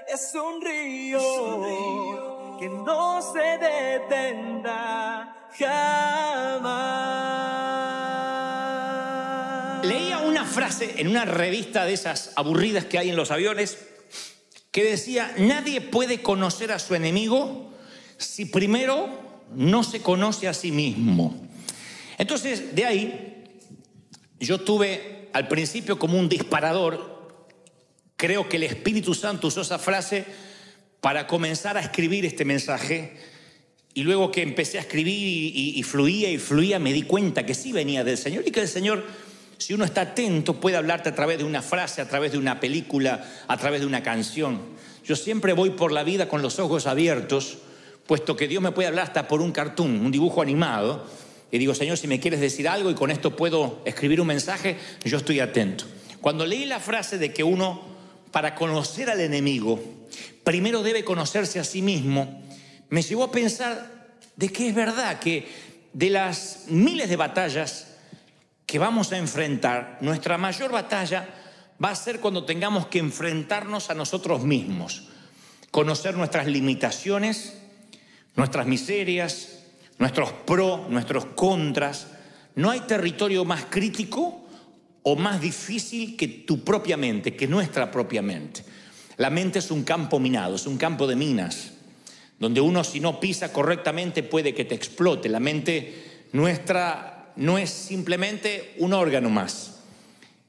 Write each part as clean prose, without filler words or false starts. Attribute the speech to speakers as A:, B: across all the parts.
A: es un río que no se detendrá jamás.
B: Leía una frase en una revista de esas aburridas que hay en los aviones que decía: nadie puede conocer a su enemigo si primero no se conoce a sí mismo. Entonces, de ahí, yo tuve al principio como un disparador. Creo que el Espíritu Santo usó esa frase para comenzar a escribir este mensaje. Y luego que empecé a escribir y fluía, me di cuenta que sí venía del Señor. Y que el Señor, si uno está atento, puede hablarte a través de una frase, a través de una película, a través de una canción. Yo siempre voy por la vida con los ojos abiertos, puesto que Dios me puede hablar hasta por un cartoon, un dibujo animado. Y digo: Señor, si me quieres decir algo y con esto puedo escribir un mensaje, yo estoy atento. Cuando leí la frase de que uno, para conocer al enemigo, primero debe conocerse a sí mismo, me llevó a pensar de que es verdad que de las miles de batallas que vamos a enfrentar, nuestra mayor batalla va a ser cuando tengamos que enfrentarnos a nosotros mismos, conocer nuestras limitaciones, nuestras miserias, nuestros pros, nuestros contras. No hay territorio más crítico o más difícil que tu propia mente, que nuestra propia mente. La mente es un campo minado, es un campo de minas, donde uno, si no pisa correctamente, puede que te explote. La mente nuestra no es simplemente un órgano más.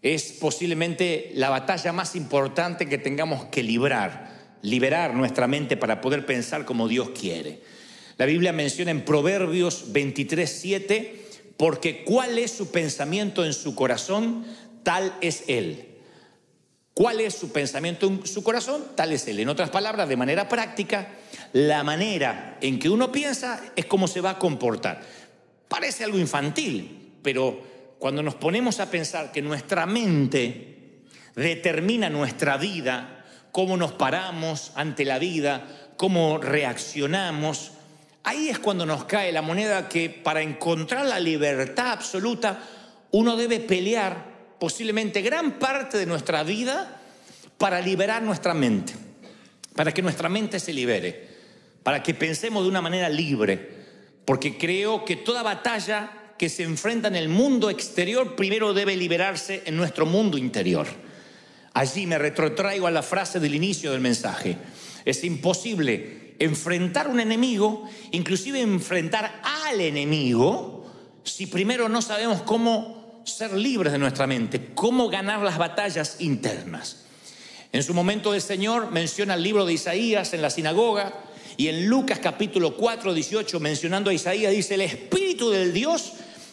B: Es posiblemente la batalla más importante que tengamos que liberar nuestra mente para poder pensar como Dios quiere. La Biblia menciona en Proverbios 23:7: porque cuál es su pensamiento en su corazón, tal es él. ¿Cuál es su pensamiento en su corazón? Tal es él. En otras palabras, de manera práctica, la manera en que uno piensa es cómo se va a comportar. Parece algo infantil, pero cuando nos ponemos a pensar que nuestra mente determina nuestra vida, cómo nos paramos ante la vida, cómo reaccionamos, ahí es cuando nos cae la moneda que para encontrar la libertad absoluta uno debe pelear posiblemente gran parte de nuestra vida para liberar nuestra mente, para que nuestra mente se libere, para que pensemos de una manera libre, porque creo que toda batalla que se enfrenta en el mundo exterior primero debe liberarse en nuestro mundo interior. Allí me retrotraigo a la frase del inicio del mensaje: es imposible enfrentar un enemigo, inclusive enfrentar al enemigo, si primero no sabemos cómo ser libres de nuestra mente, cómo ganar las batallas internas. En su momento el Señor menciona el libro de Isaías en la sinagoga, y en Lucas capítulo 4:18, mencionando a Isaías, dice: el Espíritu del Dios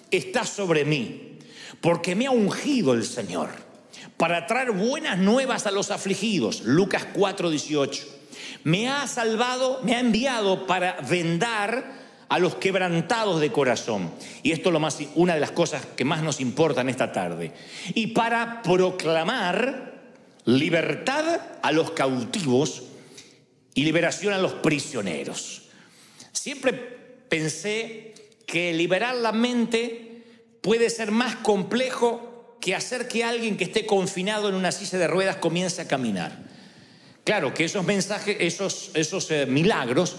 B: está sobre mí, porque me ha ungido el Señor para traer buenas nuevas a los afligidos. Lucas 4:18. Me ha salvado, me ha enviado para vendar a los quebrantados de corazón. Y esto es una de las cosas que más nos importan esta tarde. Y para proclamar libertad a los cautivos y liberación a los prisioneros. Siempre pensé que liberar la mente puede ser más complejo que hacer que alguien que esté confinado en una silla de ruedas comience a caminar. Claro que esos mensajes, esos milagros,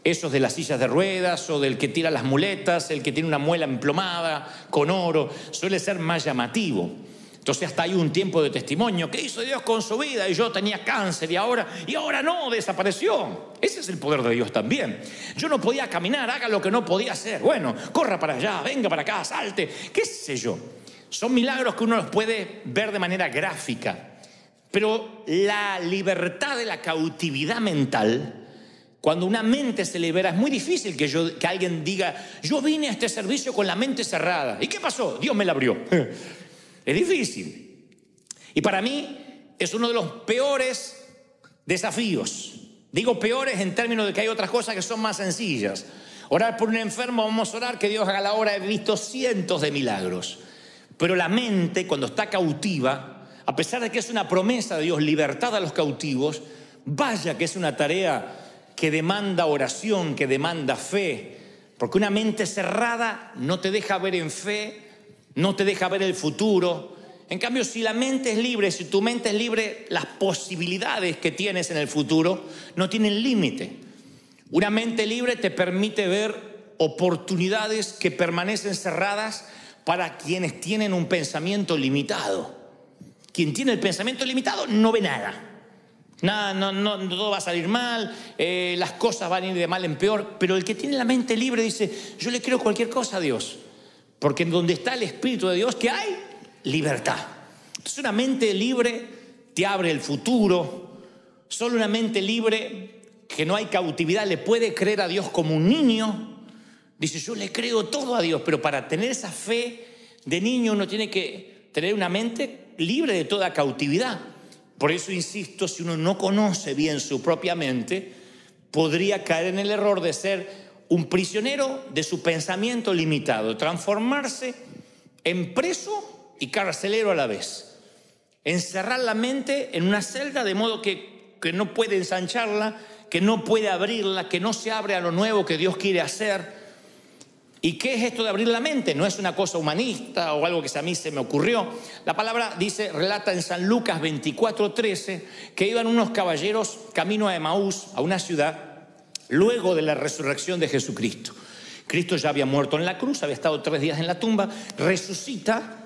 B: esos de las sillas de ruedas o del que tira las muletas, el que tiene una muela emplomada con oro, suele ser más llamativo. Entonces hasta hay un tiempo de testimonio: ¿qué hizo Dios con su vida? Y yo tenía cáncer y ahora no, desapareció. Ese es el poder de Dios también. Yo no podía caminar, haga lo que no podía hacer. Bueno, corra para allá, venga para acá, salte, qué sé yo. Son milagros que uno los puede ver de manera gráfica. Pero la libertad de la cautividad mental, cuando una mente se libera, es muy difícil que alguien diga: yo vine a este servicio con la mente cerrada. ¿Y qué pasó? Dios me la abrió. Es difícil. Y para mí es uno de los peores desafíos. Digo peores en términos de que hay otras cosas que son más sencillas. Orar por un enfermo, vamos a orar que Dios haga la obra. He visto cientos de milagros. Pero la mente, cuando está cautiva, a pesar de que es una promesa de Dios, libertad a los cautivos, vaya que es una tarea que demanda oración, que demanda fe, porque una mente cerrada no te deja ver en fe, no te deja ver el futuro. En cambio, si la mente es libre, si tu mente es libre, las posibilidades que tienes en el futuro no tienen límite. Una mente libre te permite ver oportunidades que permanecen cerradas para quienes tienen un pensamiento limitado. Quien tiene el pensamiento limitado no ve nada. Nada, no, todo va a salir mal, las cosas van a ir de mal en peor. Pero el que tiene la mente libre dice, yo le creo cualquier cosa a Dios. Porque en donde está el Espíritu de Dios, ¿qué hay? Libertad. Entonces una mente libre te abre el futuro. Solo una mente libre, que no hay cautividad, le puede creer a Dios como un niño. Dice, yo le creo todo a Dios. Pero para tener esa fe de niño uno tiene que tener una mente libre de toda cautividad. Por eso insisto, si uno no conoce bien su propia mente, podría caer en el error de ser un prisionero de su pensamiento limitado, transformarse en preso y carcelero a la vez. Encerrar la mente en una celda de modo que no puede ensancharla, que no puede abrirla, que no se abre a lo nuevo que Dios quiere hacer. ¿Y qué es esto de abrir la mente? No es una cosa humanista o algo que a mí se me ocurrió. La palabra dice, relata en San Lucas 24:13, que iban unos caballeros camino a Emaús, a una ciudad, luego de la resurrección de Jesucristo. Cristo ya había muerto en la cruz, había estado 3 días en la tumba, resucita,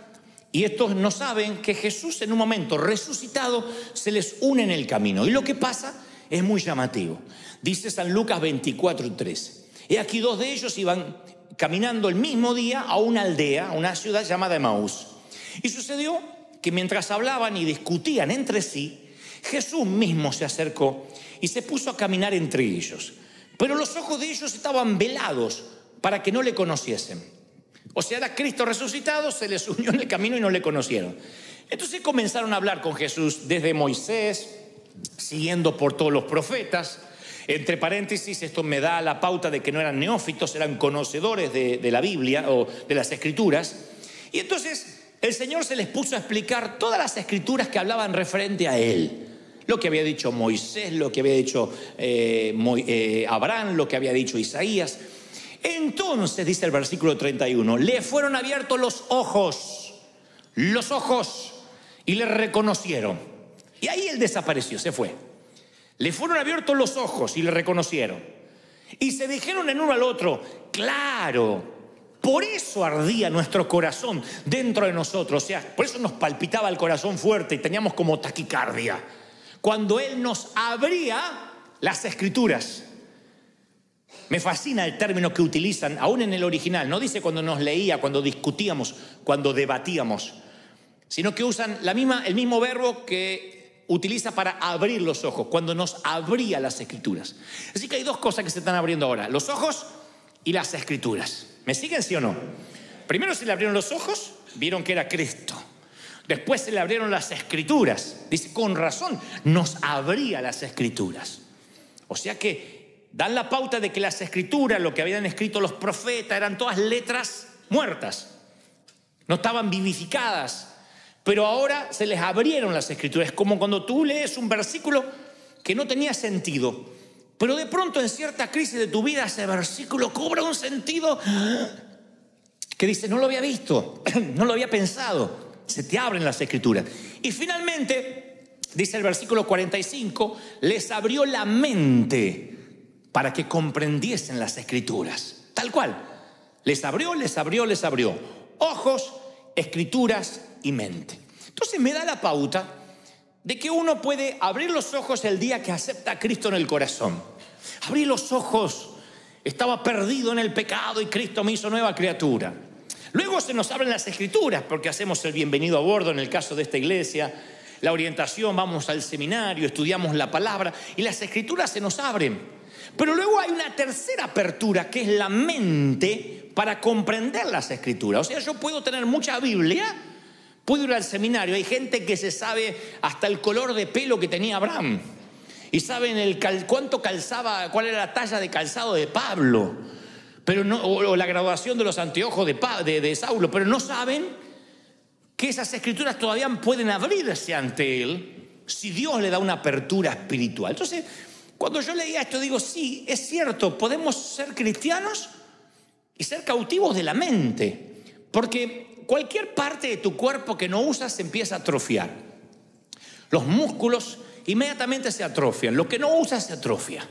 B: y estos no saben que Jesús en un momento resucitado se les une en el camino. Y lo que pasa es muy llamativo. Dice San Lucas 24:13. Y aquí 2 de ellos iban caminando el mismo día a una aldea, a una ciudad llamada Emaús. Y sucedió que mientras hablaban y discutían entre sí, Jesús mismo se acercó y se puso a caminar entre ellos. Pero los ojos de ellos estaban velados para que no le conociesen. O sea, era Cristo resucitado, se les unió en el camino y no le conocieron. Entonces comenzaron a hablar con Jesús desde Moisés, siguiendo por todos los profetas. Entre paréntesis, esto me da la pauta de que no eran neófitos, eran conocedores de la Biblia o de las Escrituras. Y entonces el Señor se les puso a explicar todas las Escrituras que hablaban referente a Él. Lo que había dicho Moisés, lo que había dicho Abraham, lo que había dicho Isaías. Entonces, dice el versículo 31, le fueron abiertos los ojos, y le reconocieron. Y ahí Él desapareció, se fue. Le fueron abiertos los ojos y le reconocieron. Y se dijeron en uno al otro, claro, por eso ardía nuestro corazón dentro de nosotros. O sea, por eso nos palpitaba el corazón fuerte y teníamos como taquicardia. Cuando Él nos abría las Escrituras. Me fascina el término que utilizan, aún en el original. No dice cuando nos leía, cuando discutíamos, cuando debatíamos, sino que usan el mismo verbo que utiliza para abrir los ojos, cuando nos abría las Escrituras. Así que hay 2 cosas que se están abriendo ahora, los ojos y las Escrituras. ¿Me siguen, sí o no? Primero se le abrieron los ojos, vieron que era Cristo. Después se le abrieron las Escrituras. Dice, con razón, nos abría las Escrituras. O sea que dan la pauta de que las Escrituras, lo que habían escrito los profetas, eran todas letras muertas. No estaban vivificadas. Pero ahora se les abrieron las Escrituras. Es como cuando tú lees un versículo que no tenía sentido, pero de pronto en cierta crisis de tu vida ese versículo cobra un sentido que dice, no lo había visto, no lo había pensado. Se te abren las Escrituras. Y finalmente, dice el versículo 45, les abrió la mente para que comprendiesen las Escrituras. Tal cual. Les abrió. Ojos, Escrituras y mente. Entonces me da la pauta de que uno puede abrir los ojos el día que acepta a Cristo en el corazón. Abrí los ojos, estaba perdido en el pecado y Cristo me hizo nueva criatura. Luego se nos abren las Escrituras porque hacemos el bienvenido a bordo en el caso de esta iglesia, la orientación, vamos al seminario, estudiamos la palabra y las Escrituras se nos abren. Pero luego hay una tercera apertura que es la mente para comprender las Escrituras. O sea, yo puedo tener mucha Biblia, puedo ir al seminario, hay gente que se sabe hasta el color de pelo que tenía Abraham y saben cuánto calzaba, cuál era la talla de calzado de Pablo, pero no, o la graduación de los anteojos de Saulo, pero no saben que esas Escrituras todavía pueden abrirse ante él si Dios le da una apertura espiritual. Entonces, cuando yo leía esto digo, sí, es cierto, podemos ser cristianos y ser cautivos de la mente, porque cualquier parte de tu cuerpo que no usas se empieza a atrofiar. Los músculos inmediatamente se atrofian, lo que no usas se atrofia.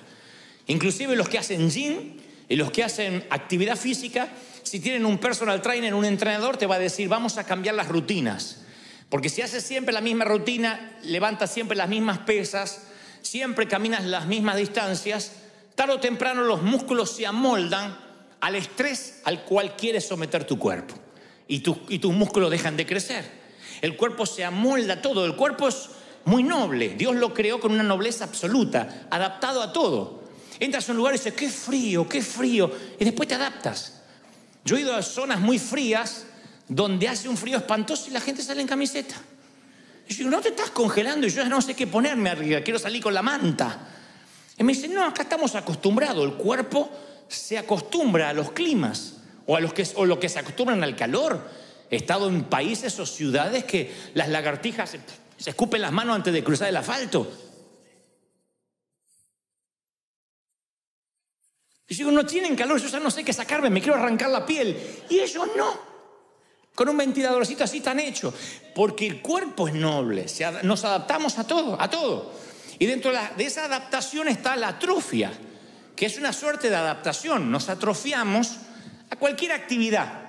B: Inclusive los que hacen gym y los que hacen actividad física, si tienen un personal trainer, un entrenador, te va a decir, vamos a cambiar las rutinas. Porque si haces siempre la misma rutina, levantas siempre las mismas pesas, siempre caminas las mismas distancias, tarde o temprano los músculos se amoldan al estrés al cual quieres someter tu cuerpo. Y tus músculos dejan de crecer. El cuerpo se amolda a todo. El cuerpo es muy noble. Dios lo creó con una nobleza absoluta, adaptado a todo. Entras a un lugar y dices, qué frío, y después te adaptas. Yo he ido a zonas muy frías donde hace un frío espantoso y la gente sale en camiseta. Y yo digo, no te estás congelando, y yo ya no sé qué ponerme arriba, quiero salir con la manta. Y me dicen, no, acá estamos acostumbrados, el cuerpo se acostumbra a los climas, o lo que se acostumbran al calor. He estado en países o ciudades que las lagartijas se escupen las manos antes de cruzar el asfalto. Y yo digo, no tienen calor, yo ya no sé qué sacarme, me quiero arrancar la piel. Y ellos no. Con un ventiladorcito así tan hecho. Porque el cuerpo es noble, nos adaptamos a todo, a todo. Y dentro de esa adaptación está la atrofia, que es una suerte de adaptación. Nos atrofiamos a cualquier actividad.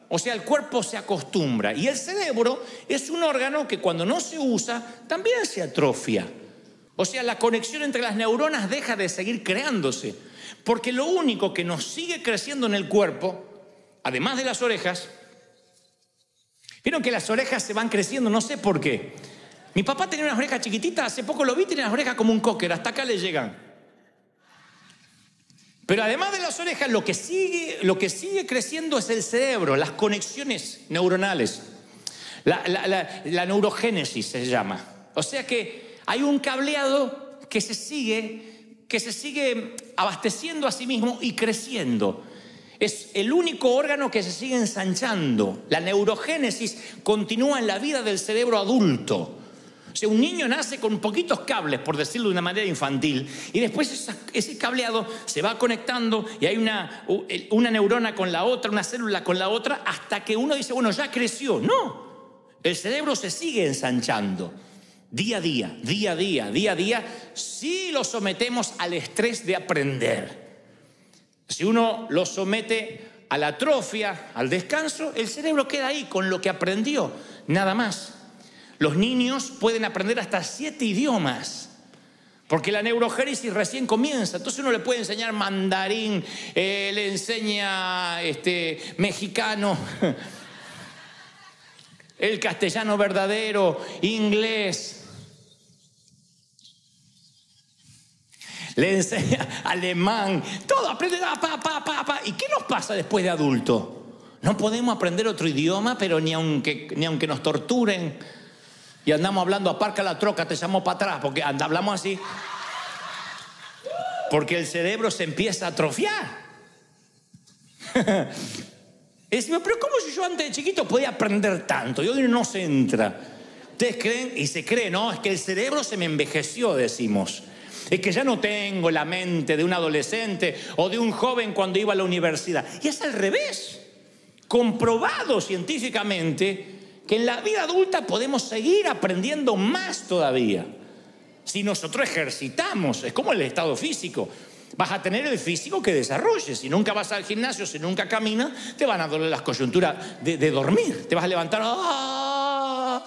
B: O sea, el cuerpo se acostumbra. Y el cerebro es un órgano que cuando no se usa, también se atrofia. O sea, la conexión entre las neuronas deja de seguir creándose. Porque lo único que nos sigue creciendo en el cuerpo, además de las orejas, vieron que las orejas se van creciendo, no sé por qué. Mi papá tenía unas orejas chiquititas, hace poco lo vi, tenía las orejas como un cocker, hasta acá le llegan. Pero además de las orejas, lo que sigue creciendo es el cerebro, las conexiones neuronales. La neurogénesis se llama. O sea que hay un cableado que se sigue abasteciendo a sí mismo y creciendo. Es el único órgano que se sigue ensanchando. La neurogénesis continúa en la vida del cerebro adulto. O sea, un niño nace con poquitos cables, por decirlo de una manera infantil, y después ese cableado se va conectando y hay una neurona con la otra, una célula con la otra, hasta que uno dice, bueno, ya creció. No, el cerebro se sigue ensanchando. Día a día, si lo sometemos al estrés de aprender. Si uno lo somete a la atrofia, al descanso, el cerebro queda ahí con lo que aprendió, nada más. Los niños pueden aprender hasta 7 idiomas, porque la neurogénesis recién comienza. Entonces uno le puede enseñar mandarín, le enseña mexicano, el castellano verdadero, inglés. Le enseña alemán, todo aprende, ¿Y qué nos pasa después de adulto? No podemos aprender otro idioma, pero ni aunque nos torturen y andamos hablando, aparca la troca, te llamo para atrás, porque hablamos así. Porque el cerebro se empieza a atrofiar. Y decimos, pero ¿cómo si yo antes de chiquito podía aprender tanto? Y hoy no se entra. Ustedes creen y se creen, no, es que el cerebro se me envejeció, decimos. Es que ya no tengo la mente de un adolescente o de un joven cuando iba a la universidad. Y es al revés. Comprobado científicamente que en la vida adulta podemos seguir aprendiendo más todavía. Si nosotros ejercitamos, es como el estado físico. Vas a tener el físico que desarrolles. Si nunca vas al gimnasio, si nunca caminas, te van a doler las coyunturas de dormir. Te vas a levantar. ¡Ah!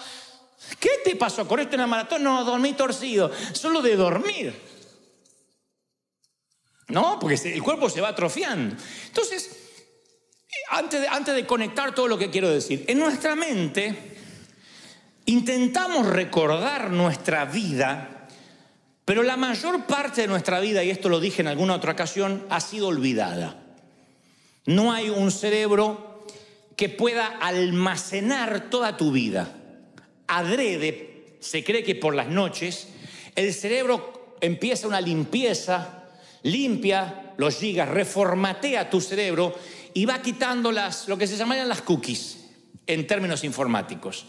B: ¿Qué te pasó? ¿Corriste una maratón? No, dormí torcido. Solo de dormir. No, porque el cuerpo se va atrofiando. Entonces, antes de conectar todo lo que quiero decir, en nuestra mente intentamos recordar nuestra vida, pero la mayor parte de nuestra vida, y esto lo dije en alguna otra ocasión, ha sido olvidada. No hay un cerebro que pueda almacenar toda tu vida. Adrede, se cree que por las noches el cerebro empieza una limpieza, limpia los gigas, reformatea tu cerebro y va quitando lo que se llamarían las cookies en términos informáticos.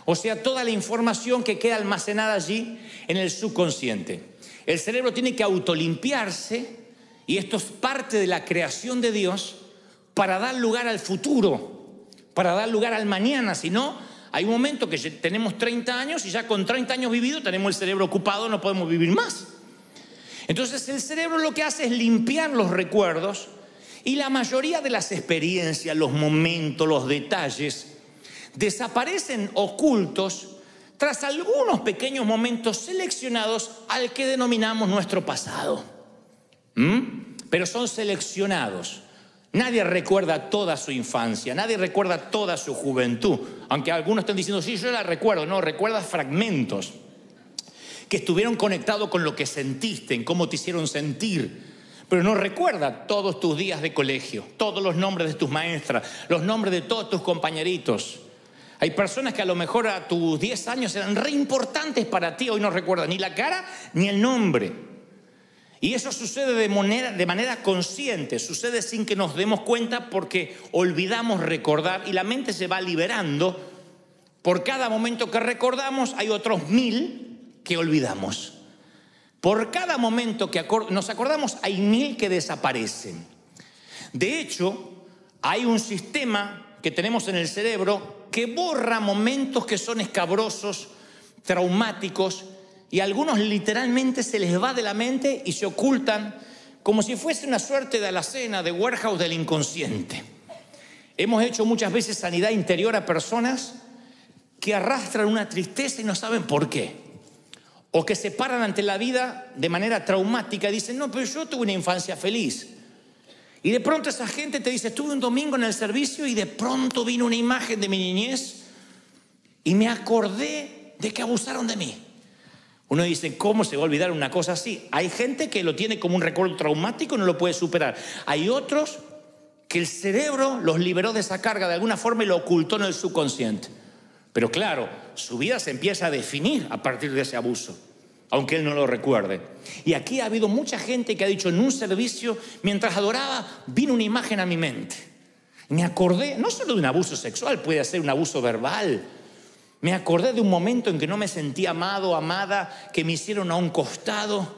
B: O sea, toda la información que queda almacenada allí en el subconsciente. El cerebro tiene que autolimpiarse, y esto es parte de la creación de Dios para dar lugar al futuro, para dar lugar al mañana. Si no, hay un momento que tenemos 30 años y ya con 30 años vividos tenemos el cerebro ocupado, no podemos vivir más. Entonces el cerebro lo que hace es limpiar los recuerdos y la mayoría de las experiencias, los momentos, los detalles desaparecen ocultos tras algunos pequeños momentos seleccionados al que denominamos nuestro pasado. Pero son seleccionados. Nadie recuerda toda su infancia, nadie recuerda toda su juventud. Aunque algunos estén diciendo, sí, yo la recuerdo. No, recuerdas fragmentos que estuvieron conectados con lo que sentiste, en cómo te hicieron sentir. Pero no recuerda todos tus días de colegio, todos los nombres de tus maestras, los nombres de todos tus compañeritos. Hay personas que a lo mejor a tus 10 años eran re importantes para ti, hoy no recuerdan ni la cara ni el nombre. Y eso sucede de manera consciente, sucede sin que nos demos cuenta porque olvidamos recordar y la mente se va liberando. Por cada momento que recordamos hay otros 1000 que olvidamos. Por cada momento que nos acordamos hay 1000 que desaparecen. De hecho, hay un sistema que tenemos en el cerebro que borra momentos que son escabrosos, traumáticos, y algunos literalmente se les va de la mente y se ocultan como si fuese una suerte de alacena, de warehouse del inconsciente. Hemos hecho muchas veces sanidad interior a personas que arrastran una tristeza y no saben por qué, o que se paran ante la vida de manera traumática y dicen, no, pero yo tuve una infancia feliz. Y de pronto esa gente te dice, estuve un domingo en el servicio y de pronto vino una imagen de mi niñez y me acordé de que abusaron de mí. Uno dice, ¿cómo se va a olvidar una cosa así? Hay gente que lo tiene como un recuerdo traumático y no lo puede superar. Hay otros que el cerebro los liberó de esa carga de alguna forma y lo ocultó en el subconsciente. Pero claro, su vida se empieza a definir a partir de ese abuso, aunque él no lo recuerde. Y aquí ha habido mucha gente que ha dicho, en un servicio, mientras adoraba, vino una imagen a mi mente. Me acordé, no solo de un abuso sexual, puede ser un abuso verbal. Me acordé de un momento en que no me sentía amado, amada, que me hicieron a un costado.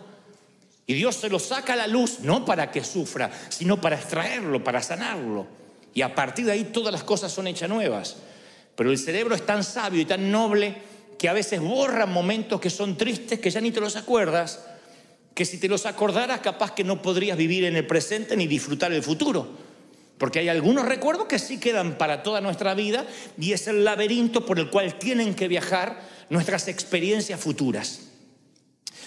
B: Y Dios se lo saca a la luz, no para que sufra, sino para extraerlo, para sanarlo. Y a partir de ahí todas las cosas son hechas nuevas. Pero el cerebro es tan sabio y tan noble que a veces borra momentos que son tristes, que ya ni te los acuerdas, que si te los acordaras capaz que no podrías vivir en el presente ni disfrutar el futuro. Porque hay algunos recuerdos que sí quedan para toda nuestra vida y es el laberinto por el cual tienen que viajar nuestras experiencias futuras.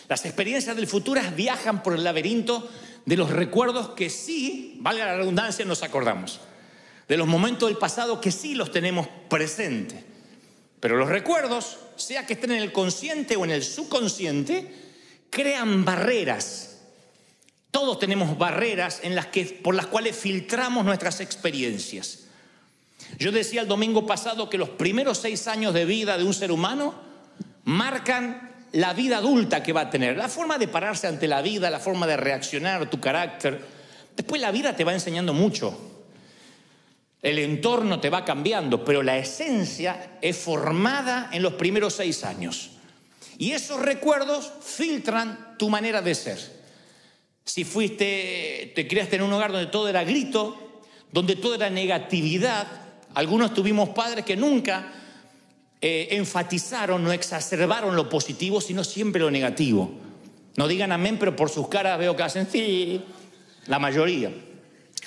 B: Las experiencias del futuro viajan por el laberinto de los recuerdos que sí, valga la redundancia, nos acordamos. De los momentos del pasado que sí los tenemos presentes. Pero los recuerdos, sea que estén en el consciente o en el subconsciente, crean barreras. Todos tenemos barreras por las cuales filtramos nuestras experiencias. Yo decía el domingo pasado que los primeros 6 años de vida de un ser humano marcan la vida adulta que va a tener. La forma de pararse ante la vida, la forma de reaccionar, tu carácter. Después la vida te va enseñando mucho. El entorno te va cambiando, pero la esencia es formada en los primeros 6 años. Y esos recuerdos filtran tu manera de ser. Si te criaste en un hogar donde todo era grito, donde todo era negatividad, algunos tuvimos padres que nunca enfatizaron, no exacerbaron lo positivo, sino siempre lo negativo. No digan amén, pero por sus caras veo que hacen sí, la mayoría.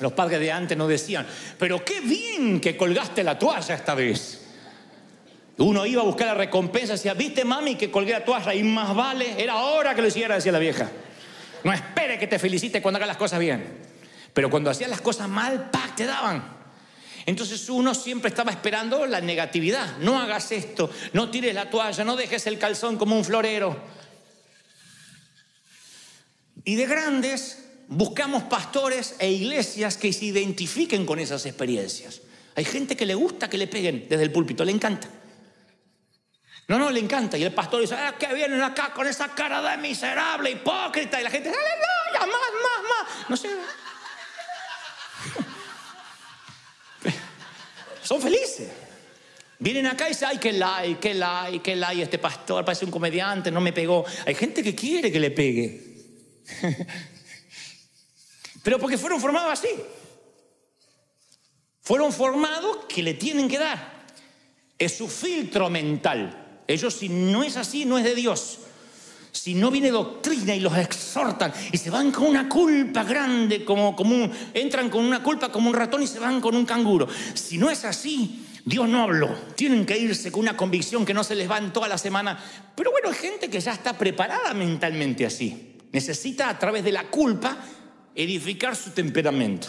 B: Los padres de antes no decían, pero qué bien que colgaste la toalla esta vez. Uno iba a buscar la recompensa, decía, ¿viste mami que colgué la toalla? Y más vale, era hora que lo hiciera, decía la vieja. No espere que te felicite cuando hagas las cosas bien. Pero cuando hacías las cosas mal, ¡pac!, te daban. Entonces uno siempre estaba esperando la negatividad. No hagas esto, no tires la toalla, no dejes el calzón como un florero. Y de grandes buscamos pastores e iglesias que se identifiquen con esas experiencias. Hay gente que le gusta que le peguen desde el púlpito, le encanta. No, le encanta. Y el pastor dice, que vienen acá con esa cara de miserable, hipócrita. Y la gente, aleluya, más. No sé. Son felices. Vienen acá y dicen, ay, qué like, este pastor parece un comediante, no me pegó. Hay gente que quiere que le pegue. Pero porque fueron formados así. fueron formados que le tienen que dar. Es su filtro mental. Ellos, si no es así, no es de Dios. Si no viene doctrina y los exhortan y se van con una culpa grande, entran con una culpa como un ratón y se van con un canguro. Si no es así, Dios no habló. Tienen que irse con una convicción que no se les va en toda la semana. Pero bueno, hay gente que ya está preparada mentalmente así. Necesita a través de la culpa edificar su temperamento.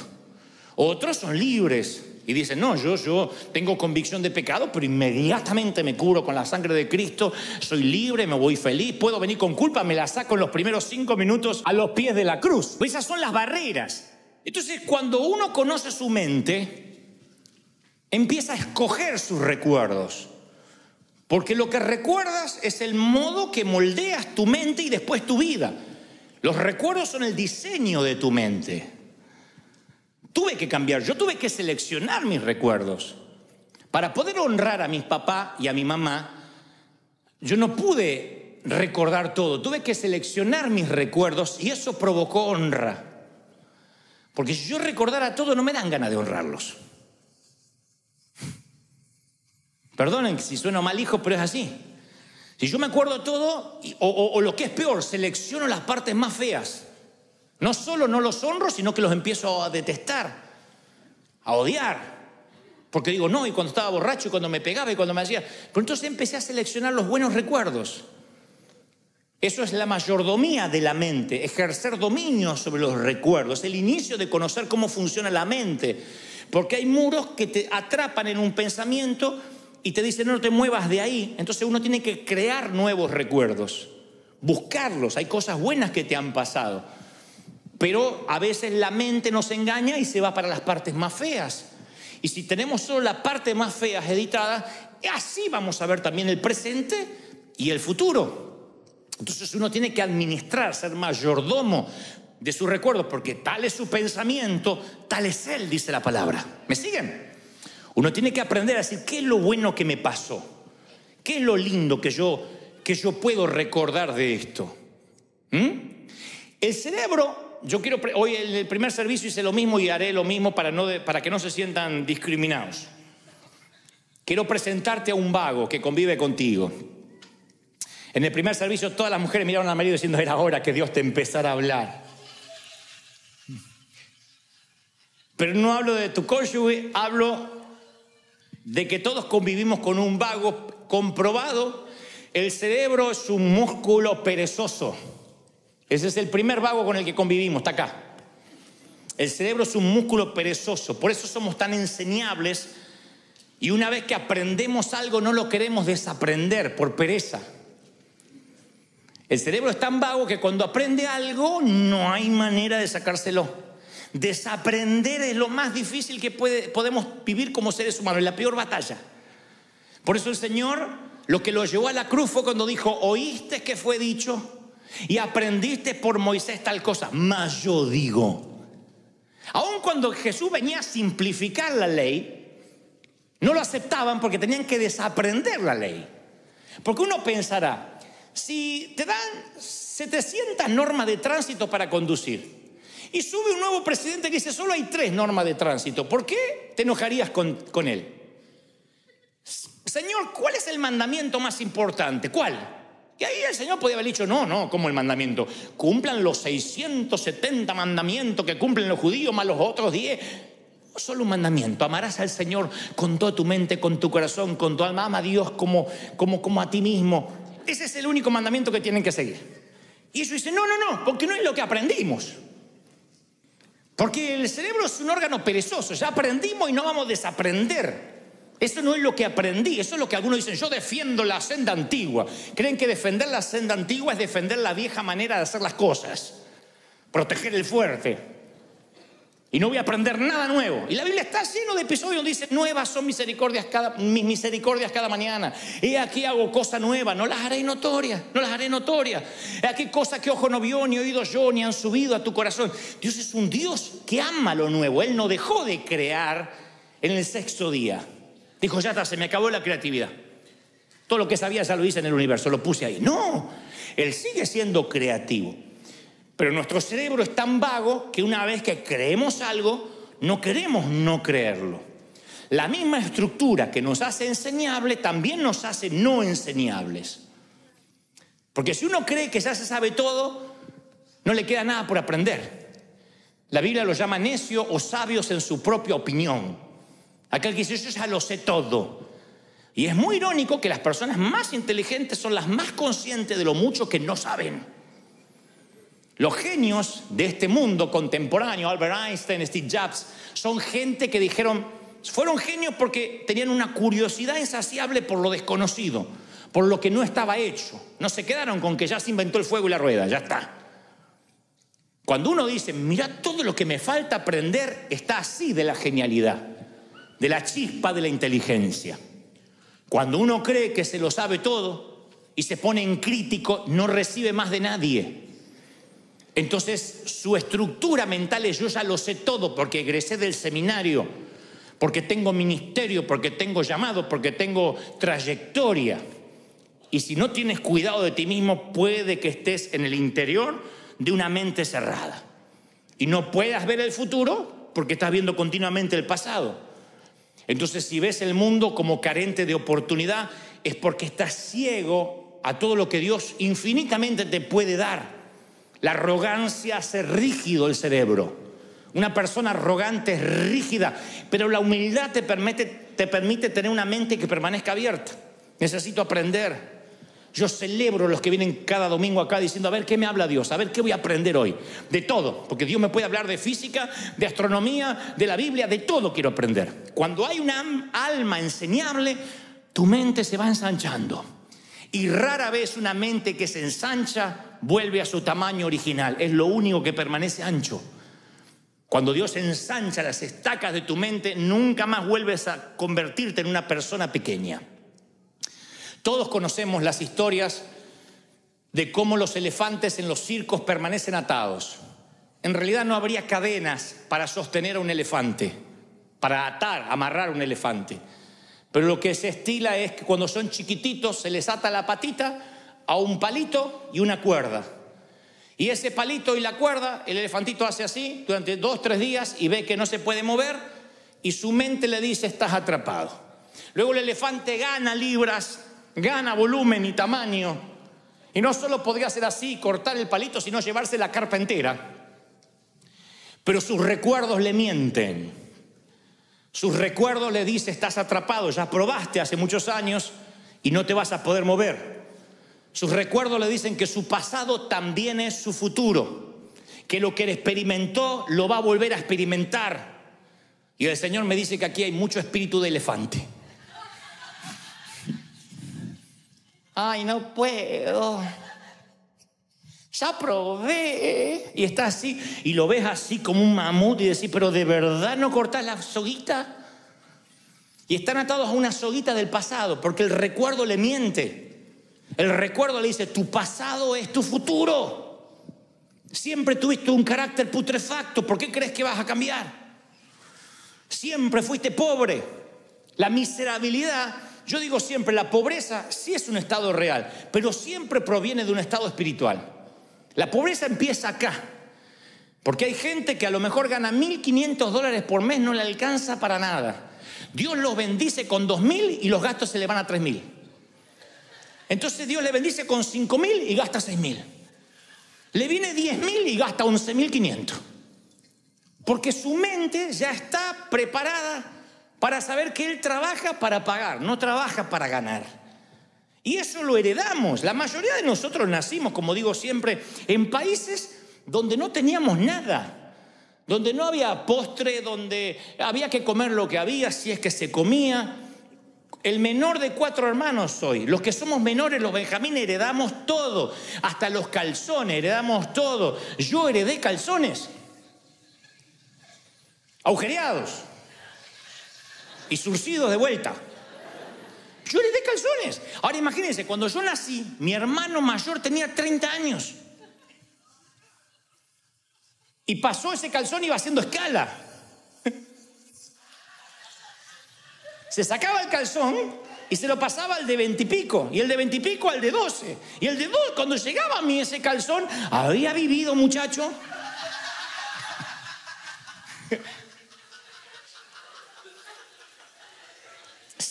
B: Otros son libres y dicen, no, yo tengo convicción de pecado, pero inmediatamente me cubro con la sangre de Cristo, soy libre, me voy feliz, puedo venir con culpa, me la saco en los primeros 5 minutos a los pies de la cruz. Pues esas son las barreras. Entonces, cuando uno conoce su mente, empieza a escoger sus recuerdos. Porque lo que recuerdas es el modo que moldeas tu mente y después tu vida. Los recuerdos son el diseño de tu mente. Tuve que cambiar, yo tuve que seleccionar mis recuerdos. Para poder honrar a mis papás y a mi mamá, yo no pude recordar todo. Tuve que seleccionar mis recuerdos y eso provocó honra. Porque si yo recordara todo, no me dan ganas de honrarlos. Perdonen si sueno mal, hijo, pero es así. Si yo me acuerdo todo, o lo que es peor, selecciono las partes más feas. No solo no los honro, sino que los empiezo a detestar, a odiar. Porque digo, no, y cuando estaba borracho, y cuando me pegaba, y cuando me hacía... Pero entonces empecé a seleccionar los buenos recuerdos. Eso es la mayordomía de la mente, ejercer dominio sobre los recuerdos, el inicio de conocer cómo funciona la mente. Porque hay muros que te atrapan en un pensamiento y te dicen, no te muevas de ahí. Entonces uno tiene que crear nuevos recuerdos, buscarlos. Hay cosas buenas que te han pasado. Pero a veces la mente nos engaña y se va para las partes más feas. Y si tenemos solo la parte más fea editada, así vamos a ver también el presente y el futuro. Entonces uno tiene que administrar, ser mayordomo de sus recuerdos, porque tal es su pensamiento, tal es él, dice la palabra. ¿Me siguen? Uno tiene que aprender a decir, ¿qué es lo bueno que me pasó? ¿Qué es lo lindo que yo puedo recordar de esto? El cerebro... hoy en el primer servicio hice lo mismo y haré lo mismo para que no se sientan discriminados. Quiero presentarte a un vago que convive contigo. En el primer servicio todas las mujeres miraron al marido diciendo, era hora que Dios te empezara a hablar. Pero no hablo de tu cónyuge, hablo de que todos convivimos con un vago comprobado. El cerebro es un músculo perezoso. Ese es el primer vago con el que convivimos, está acá. El cerebro es un músculo perezoso, por eso somos tan enseñables y una vez que aprendemos algo no lo queremos desaprender por pereza. El cerebro es tan vago que cuando aprende algo no hay manera de sacárselo. Desaprender es lo más difícil que podemos vivir como seres humanos, es la peor batalla. Por eso el Señor lo que lo llevó a la cruz fue cuando dijo, ¿oíste que fue dicho? Y aprendiste por Moisés tal cosa, mas yo digo. Aun cuando Jesús venía a simplificar la ley, no lo aceptaban porque tenían que desaprender la ley. Porque uno pensará, si te dan 700 normas de tránsito para conducir y sube un nuevo presidente que dice solo hay 3 normas de tránsito, ¿por qué te enojarías con él? Señor, ¿cuál es el mandamiento más importante? ¿Cuál? Y ahí el Señor podía haber dicho, no, como el mandamiento. Cumplan los 670 mandamientos que cumplen los judíos, más los otros 10. No solo un mandamiento, amarás al Señor con toda tu mente, con tu corazón, con tu alma. Ama a Dios como a ti mismo. Ese es el único mandamiento que tienen que seguir. Y ellos dicen, no, porque no es lo que aprendimos. Porque el cerebro es un órgano perezoso, ya aprendimos y no vamos a desaprender. Eso no es lo que aprendí, eso es lo que algunos dicen, yo defiendo la senda antigua. Creen que defender la senda antigua es defender la vieja manera de hacer las cosas, proteger el fuerte. Y no voy a aprender nada nuevo. Y la Biblia está lleno de episodios donde dice, nuevas son mis misericordias cada mañana. He aquí hago cosa nueva, no las haré notorias. He aquí cosa que ojo no vio, ni oído yo, ni han subido a tu corazón. Dios es un Dios que ama lo nuevo. Él no dejó de crear en el 6º día. Dijo, ya está, se me acabó la creatividad. Todo lo que sabía ya lo hice en el universo, lo puse ahí. No, Él sigue siendo creativo. Pero nuestro cerebro es tan vago que una vez que creemos algo, no queremos no creerlo. La misma estructura que nos hace enseñables también nos hace no enseñables. Porque si uno cree que ya se sabe todo, no le queda nada por aprender. La Biblia lo llama necio o sabios en su propia opinión. Aquel que dice, yo ya lo sé todo. Y es muy irónico que las personas más inteligentes son las más conscientes de lo mucho que no saben. Los genios de este mundo contemporáneo, Albert Einstein, Steve Jobs, son gente que fueron genios porque tenían una curiosidad insaciable por lo desconocido, por lo que no estaba hecho. No se quedaron con que ya se inventó el fuego y la rueda, ya está. Cuando uno dice, mira, todo lo que me falta aprender está así de la genialidad, de la chispa de la inteligencia. Cuando uno cree que se lo sabe todo y se pone en crítico, no recibe más de nadie. Entonces su estructura mental es yo ya lo sé todo porque egresé del seminario, porque tengo ministerio, porque tengo llamado, porque tengo trayectoria. Y si no tienes cuidado de ti mismo, puede que estés en el interior de una mente cerrada y no puedas ver el futuro porque estás viendo continuamente el pasado. Entonces, si ves el mundo como carente de oportunidad, es porque estás ciego a todo lo que Dios infinitamente te puede dar. La arrogancia hace rígido el cerebro. Una persona arrogante es rígida, pero la humildad te permite tener una mente que permanezca abierta. Necesito aprender. Yo celebro los que vienen cada domingo acá diciendo, a ver, ¿qué me habla Dios? A ver, ¿qué voy a aprender hoy? De todo, porque Dios me puede hablar de física, de astronomía, de la Biblia, de todo quiero aprender. Cuando hay una alma enseñable, tu mente se va ensanchando. Y rara vez una mente que se ensancha vuelve a su tamaño original. Es lo único que permanece ancho. Cuando Dios ensancha las estacas de tu mente, nunca más vuelves a convertirte en una persona pequeña. Todos conocemos las historias de cómo los elefantes en los circos permanecen atados. En realidad no habría cadenas para sostener a un elefante, para amarrar a un elefante. Pero lo que se estila es que cuando son chiquititos se les ata la patita a un palito y una cuerda. Y ese palito y la cuerda, el elefantito hace así durante 2 o 3 días y ve que no se puede mover y su mente le dice, estás atrapado. Luego el elefante gana libras, gana volumen y tamaño. Y no solo podría hacer así, cortar el palito, sino llevarse la carpa entera. Pero sus recuerdos le mienten. Sus recuerdos le dicen, estás atrapado, ya probaste hace muchos años y no te vas a poder mover. Sus recuerdos le dicen que su pasado también es su futuro, que lo que él experimentó lo va a volver a experimentar. Y el Señor me dice que aquí hay mucho espíritu de elefante. Ay, no puedo. Ya probé. Y está así, y lo ves así como un mamut y decís, pero ¿de verdad no cortás la soguita? Y están atados a una soguita del pasado, porque el recuerdo le miente. El recuerdo le dice, tu pasado es tu futuro. Siempre tuviste un carácter putrefacto, ¿por qué crees que vas a cambiar? Siempre fuiste pobre. La miserabilidad, yo digo siempre, la pobreza sí es un estado real, pero siempre proviene de un estado espiritual. La pobreza empieza acá, porque hay gente que a lo mejor gana $1.500 por mes, no le alcanza para nada. Dios los bendice con 2.000 y los gastos se le van a 3.000. Entonces Dios le bendice con 5.000 y gasta 6.000. Le viene 10.000 y gasta 11.500. Porque su mente ya está preparada para saber que él trabaja para pagar, no trabaja para ganar. Y eso lo heredamos. La mayoría de nosotros nacimos, como digo siempre, en países donde no teníamos nada, donde no había postre, donde había que comer lo que había, si es que se comía. El menor de 4 hermanos soy. Los que somos menores, los benjamines, heredamos todo. Hasta los calzones, heredamos todo. Yo heredé calzones agujereados y surcidos de vuelta. Yo heredé calzones. Ahora imagínense, cuando yo nací, mi hermano mayor tenía 30 años. Y pasó ese calzón y iba haciendo escala. Se sacaba el calzón y se lo pasaba al de 20 y pico. Y el de 20 y pico al de 12. Y el de 2, cuando llegaba a mí ese calzón, había vivido, muchacho.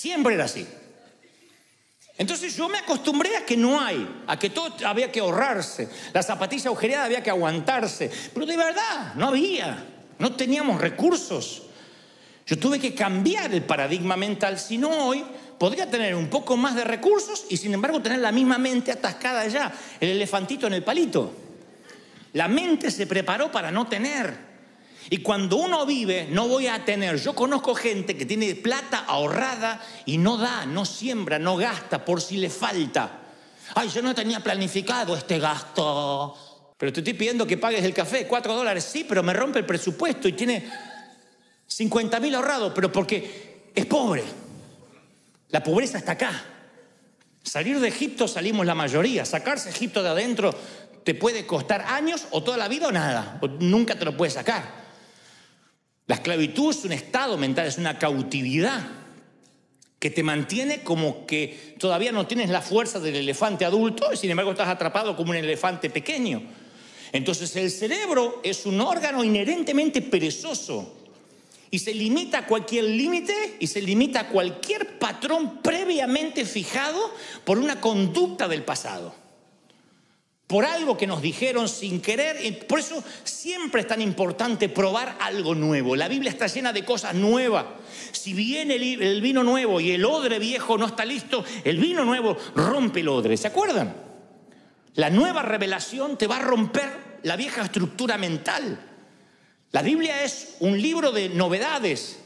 B: Siempre era así. Entonces yo me acostumbré a que no hay, a que todo había que ahorrarse. La zapatilla agujereada había que aguantarse. Pero de verdad, no había. No teníamos recursos. Yo tuve que cambiar el paradigma mental. Si no, hoy podría tener un poco más de recursos y sin embargo tener la misma mente atascada allá. El elefantito en el palito. La mente se preparó para no tener. Y cuando uno vive, no voy a tener. Yo conozco gente que tiene plata ahorrada y no da, no siembra, no gasta por si le falta. Ay, yo no tenía planificado este gasto. Pero te estoy pidiendo que pagues el café, $4. Sí, pero me rompe el presupuesto y tiene 50.000 ahorrados, pero porque es pobre. La pobreza está acá. Salir de Egipto salimos la mayoría. Sacarse Egipto de adentro te puede costar años o toda la vida o nada. O nunca te lo puedes sacar. La esclavitud es un estado mental, es una cautividad que te mantiene como que todavía no tienes la fuerza del elefante adulto y sin embargo estás atrapado como un elefante pequeño. Entonces el cerebro es un órgano inherentemente perezoso y se limita a cualquier límite y se limita a cualquier patrón previamente fijado por una conducta del pasado. Por algo que nos dijeron sin querer. Por eso siempre es tan importante probar algo nuevo. La Biblia está llena de cosas nuevas. Si viene el vino nuevo y el odre viejo no está listo, el vino nuevo rompe el odre. ¿Se acuerdan? La nueva revelación te va a romper la vieja estructura mental. La Biblia es un libro de novedades.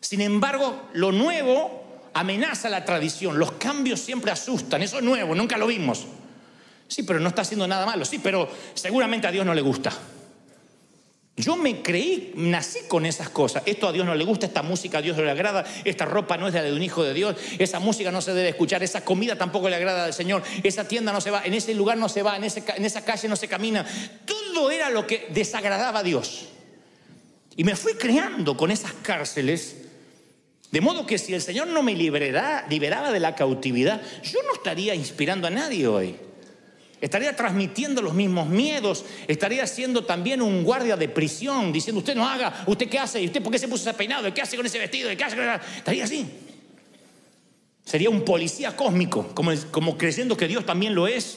B: Sin embargo, lo nuevo amenaza la tradición. Los cambios siempre asustan. Eso es nuevo, nunca lo vimos. Sí, pero no está haciendo nada malo. Sí, pero seguramente a Dios no le gusta. Yo me creí, nací con esas cosas. Esto a Dios no le gusta, esta música a Dios no le agrada, esta ropa no es la de un hijo de Dios, esa música no se debe escuchar, esa comida tampoco le agrada al Señor, esa tienda no se va, en ese lugar no se va, en esa calle no se camina. Todo era lo que desagradaba a Dios. Y me fui creando con esas cárceles, de modo que si el Señor no me liberaba de la cautividad, yo no estaría inspirando a nadie hoy. Estaría transmitiendo los mismos miedos. Estaría siendo también un guardia de prisión, diciendo: usted no haga, usted qué hace, y usted por qué se puso ese peinado, qué hace con ese vestido, qué hace con... Estaría así. Sería un policía cósmico, como creyendo que Dios también lo es,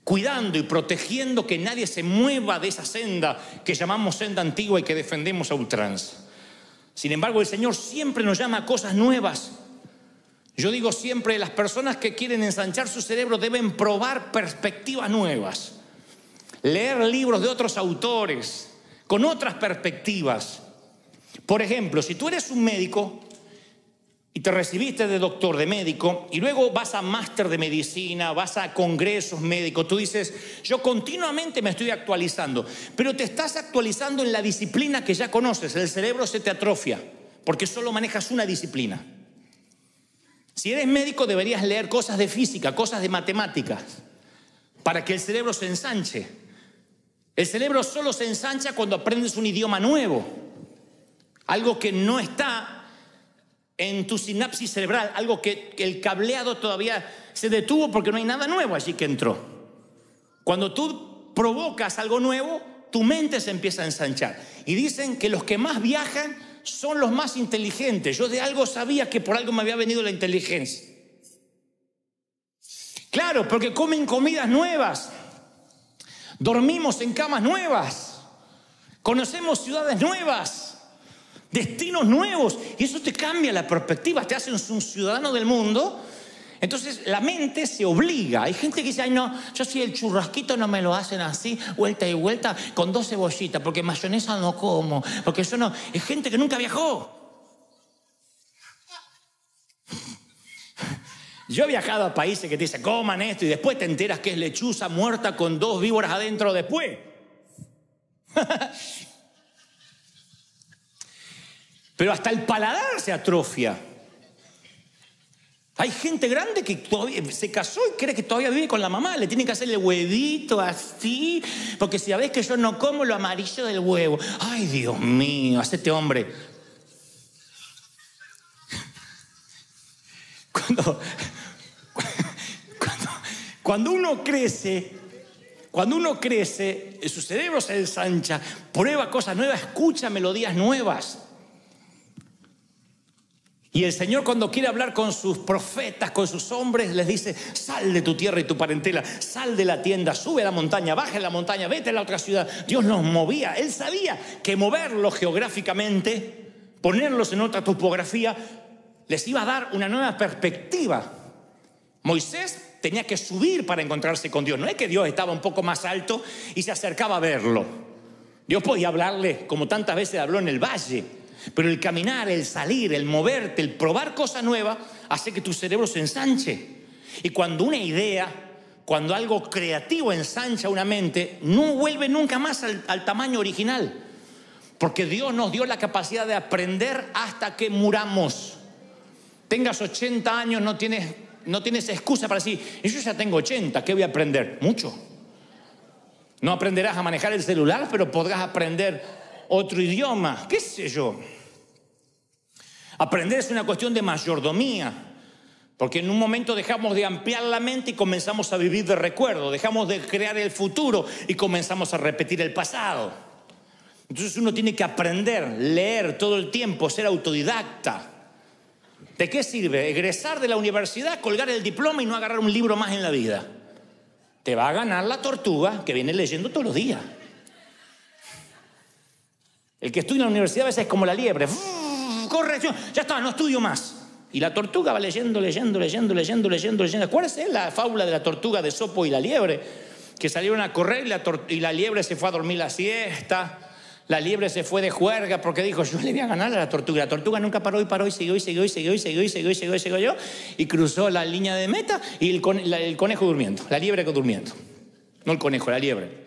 B: cuidando y protegiendo que nadie se mueva de esa senda que llamamos senda antigua y que defendemos a ultranza. Sin embargo, el Señor siempre nos llama a cosas nuevas. Yo digo siempre, las personas que quieren ensanchar su cerebro deben probar perspectivas nuevas, leer libros de otros autores, con otras perspectivas. Por ejemplo, si tú eres un médico y te recibiste de doctor, de médico, y luego vas a máster de medicina, vas a congresos médicos, tú dices: yo continuamente me estoy actualizando, pero te estás actualizando en la disciplina que ya conoces. El cerebro se te atrofia porque solo manejas una disciplina. Si eres médico, deberías leer cosas de física, cosas de matemáticas, para que el cerebro se ensanche. El cerebro solo se ensancha cuando aprendes un idioma nuevo, algo que no está en tu sinapsis cerebral, algo que el cableado todavía se detuvo porque no hay nada nuevo allí que entró. Cuando tú provocas algo nuevo, tu mente se empieza a ensanchar. Y dicen que los que más viajan son los más inteligentes. Yo de algo sabía que por algo me había venido la inteligencia. Claro, porque comen comidas nuevas, dormimos en camas nuevas, conocemos ciudades nuevas, destinos nuevos, y eso te cambia la perspectiva, te hace un ciudadano del mundo. Entonces la mente se obliga. Hay gente que dice: ay no, yo si el churrasquito no me lo hacen así, vuelta y vuelta, con 2 cebollitas, porque mayonesa no como, porque eso no. Es gente que nunca viajó. Yo he viajado a países que te dicen: coman esto, y después te enteras que es lechuza muerta con 2 víboras adentro después. Pero hasta el paladar se atrofia. Hay gente grande que todavía se casó y cree que todavía vive con la mamá. Le tienen que hacerle huevito así, porque si sabés que yo no como lo amarillo del huevo. Ay, Dios mío, hacete hombre. Cuando uno crece, su cerebro se ensancha, prueba cosas nuevas, escucha melodías nuevas. Y el Señor, cuando quiere hablar con sus profetas, con sus hombres, les dice: sal de tu tierra y tu parentela, sal de la tienda, sube a la montaña, baja a la montaña, vete a la otra ciudad. Dios los movía. Él sabía que moverlos geográficamente, ponerlos en otra topografía, les iba a dar una nueva perspectiva. Moisés tenía que subir para encontrarse con Dios. No es que Dios estaba un poco más alto y se acercaba a verlo. Dios podía hablarle como tantas veces habló en el valle. Pero el caminar, el salir, el moverte, el probar cosas nuevas hace que tu cerebro se ensanche. Y cuando una idea, cuando algo creativo ensancha una mente, no vuelve nunca más al tamaño original. Porque Dios nos dio la capacidad de aprender hasta que muramos. Tengas 80 años, no tienes excusa para decir: yo ya tengo 80, ¿qué voy a aprender? Mucho. No aprenderás a manejar el celular, pero podrás aprender otro idioma, qué sé yo. Aprender es una cuestión de mayordomía, porque en un momento dejamos de ampliar la mente y comenzamos a vivir de recuerdo, dejamos de crear el futuro y comenzamos a repetir el pasado. Entonces uno tiene que aprender, leer todo el tiempo, ser autodidacta. ¿De qué sirve egresar de la universidad, colgar el diploma y no agarrar un libro más en la vida? Te va a ganar la tortuga que viene leyendo todos los días. El que estudia en la universidad a veces es como la liebre. Corrección, ya está, no estudio más. Y la tortuga va leyendo. ¿Cuál es la fábula de la tortuga de Esopo y la liebre? Que salieron a correr y la liebre se fue a dormir la siesta. La liebre se fue de juerga porque dijo: yo le voy a ganar a la tortuga. La tortuga nunca paró y siguió yo. Y cruzó la línea de meta y el conejo durmiendo. La liebre durmiendo. No el conejo, la liebre.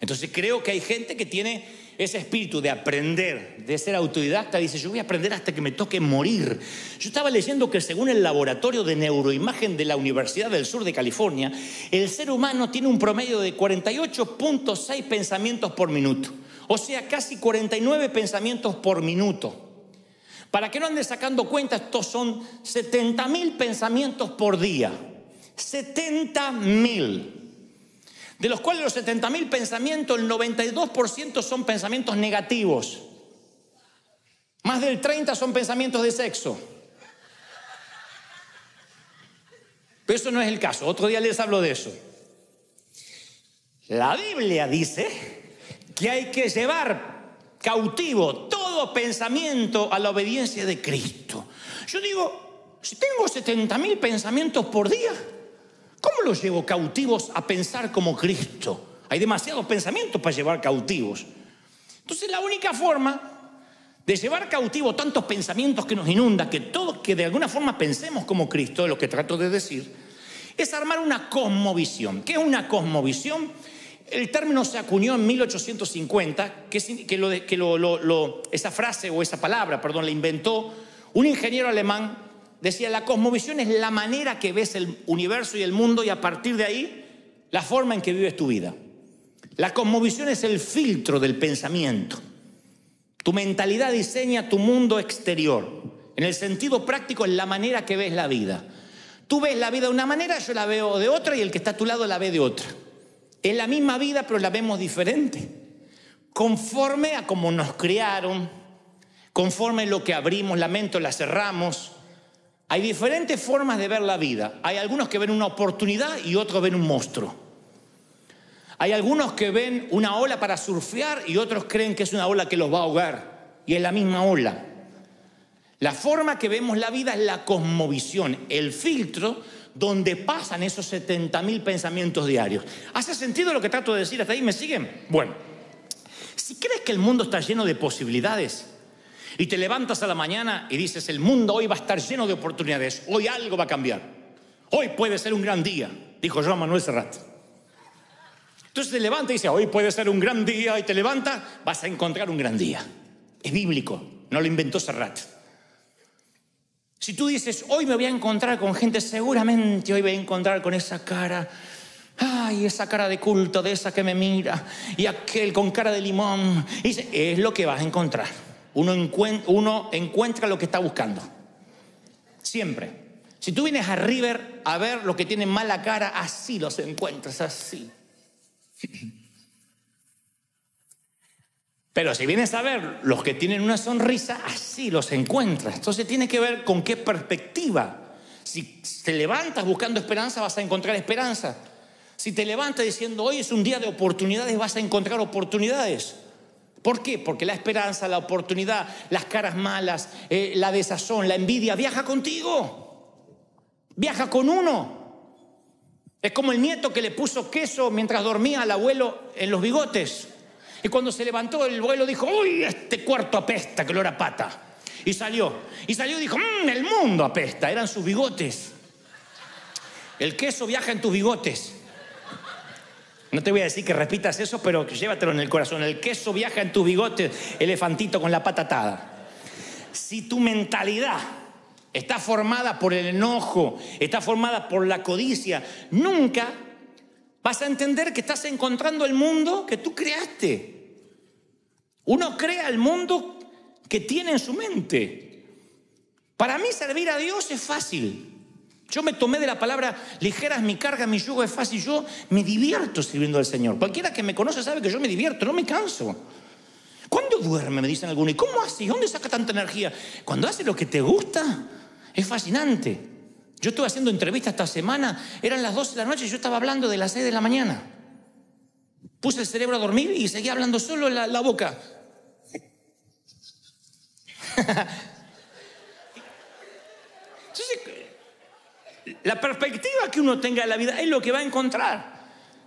B: Entonces creo que hay gente que tiene ese espíritu de aprender, de ser autodidacta. Dice: yo voy a aprender hasta que me toque morir. Yo estaba leyendo que según el laboratorio de neuroimagen de la Universidad del Sur de California, el ser humano tiene un promedio de 48.6 pensamientos por minuto. O sea, casi 49 pensamientos por minuto. Para que no andes sacando cuenta, estos son 70.000 pensamientos por día. 70.000. De los cuales los 70.000 pensamientos, el 92% son pensamientos negativos. Más del 30% son pensamientos de sexo. Pero eso no es el caso. Otro día les hablo de eso. La Biblia dice que hay que llevar cautivo todo pensamiento a la obediencia de Cristo. Yo digo, si tengo 70.000 pensamientos por día, ¿cómo los llevo cautivos a pensar como Cristo? Hay demasiados pensamientos para llevar cautivos. Entonces la única forma de llevar cautivo tantos pensamientos que nos inunda, que de alguna forma pensemos como Cristo, es lo que trato de decir, es armar una cosmovisión. ¿Qué es una cosmovisión? El término se acuñó en 1850, esa frase o esa palabra, la inventó un ingeniero alemán. Decía: la cosmovisión es la manera que ves el universo y el mundo, y a partir de ahí, la forma en que vives tu vida. La cosmovisión es el filtro del pensamiento. Tu mentalidad diseña tu mundo exterior. En el sentido práctico, es la manera que ves la vida. Tú ves la vida de una manera, yo la veo de otra, y el que está a tu lado la ve de otra. Es la misma vida, pero la vemos diferente. Conforme a cómo nos criaron, conforme a lo que abrimos la mente o la cerramos. Hay diferentes formas de ver la vida. Hay algunos que ven una oportunidad y otros ven un monstruo. Hay algunos que ven una ola para surfear y otros creen que es una ola que los va a ahogar. Y es la misma ola. La forma que vemos la vida es la cosmovisión, el filtro donde pasan esos 70.000 pensamientos diarios. ¿Hace sentido lo que trato de decir hasta ahí? ¿Me siguen? Bueno, si crees que el mundo está lleno de posibilidades y te levantas a la mañana y dices: el mundo hoy va a estar lleno de oportunidades, hoy algo va a cambiar, hoy puede ser un gran día, dijo Joan Manuel Serrat. Entonces te levanta y dice: hoy puede ser un gran día, y te levantas, vas a encontrar un gran día. Es bíblico, no lo inventó Serrat. Si tú dices: hoy me voy a encontrar con gente, seguramente hoy voy a encontrar con esa cara, ay, esa cara de culto, de esa que me mira, y aquel con cara de limón, y dice: es lo que vas a encontrar. Uno encuentra lo que está buscando. Siempre. Si tú vienes a River a ver lo que tienen mala cara, así los encuentras, así. Pero si vienes a ver los que tienen una sonrisa, así los encuentras. Entonces tiene que ver con qué perspectiva. Si te levantas buscando esperanza, vas a encontrar esperanza. Si te levantas diciendo hoy es un día de oportunidades, vas a encontrar oportunidades. ¿Por qué? Porque la esperanza, la oportunidad, las caras malas, la desazón, la envidia, viaja contigo. Viaja con uno. Es como el nieto que le puso queso mientras dormía al abuelo en los bigotes. Y cuando se levantó, el abuelo dijo, uy, este cuarto apesta, que olor a pata. Y salió y dijo, el mundo apesta. Eran sus bigotes. El queso viaja en tus bigotes. No te voy a decir que repitas eso, pero llévatelo en el corazón. El queso viaja en tus bigotes, elefantito con la pata atada. Si tu mentalidad está formada por el enojo, está formada por la codicia, nunca vas a entender que estás encontrando el mundo que tú creaste. Uno crea el mundo que tiene en su mente. Para mí servir a Dios es fácil. Yo me tomé de la palabra ligera es mi carga, mi yugo es fácil. Yo me divierto sirviendo al Señor. Cualquiera que me conoce sabe que yo me divierto, no me canso. ¿Cuándo duerme? Me dicen algunos. ¿Y cómo hace? ¿Dónde saca tanta energía? Cuando hace lo que te gusta, es fascinante. Yo estuve haciendo entrevistas esta semana, eran las 12 de la noche y yo estaba hablando de las 6 de la mañana. Puse el cerebro a dormir y seguía hablando solo en la boca. Entonces, la perspectiva que uno tenga de la vida es lo que va a encontrar.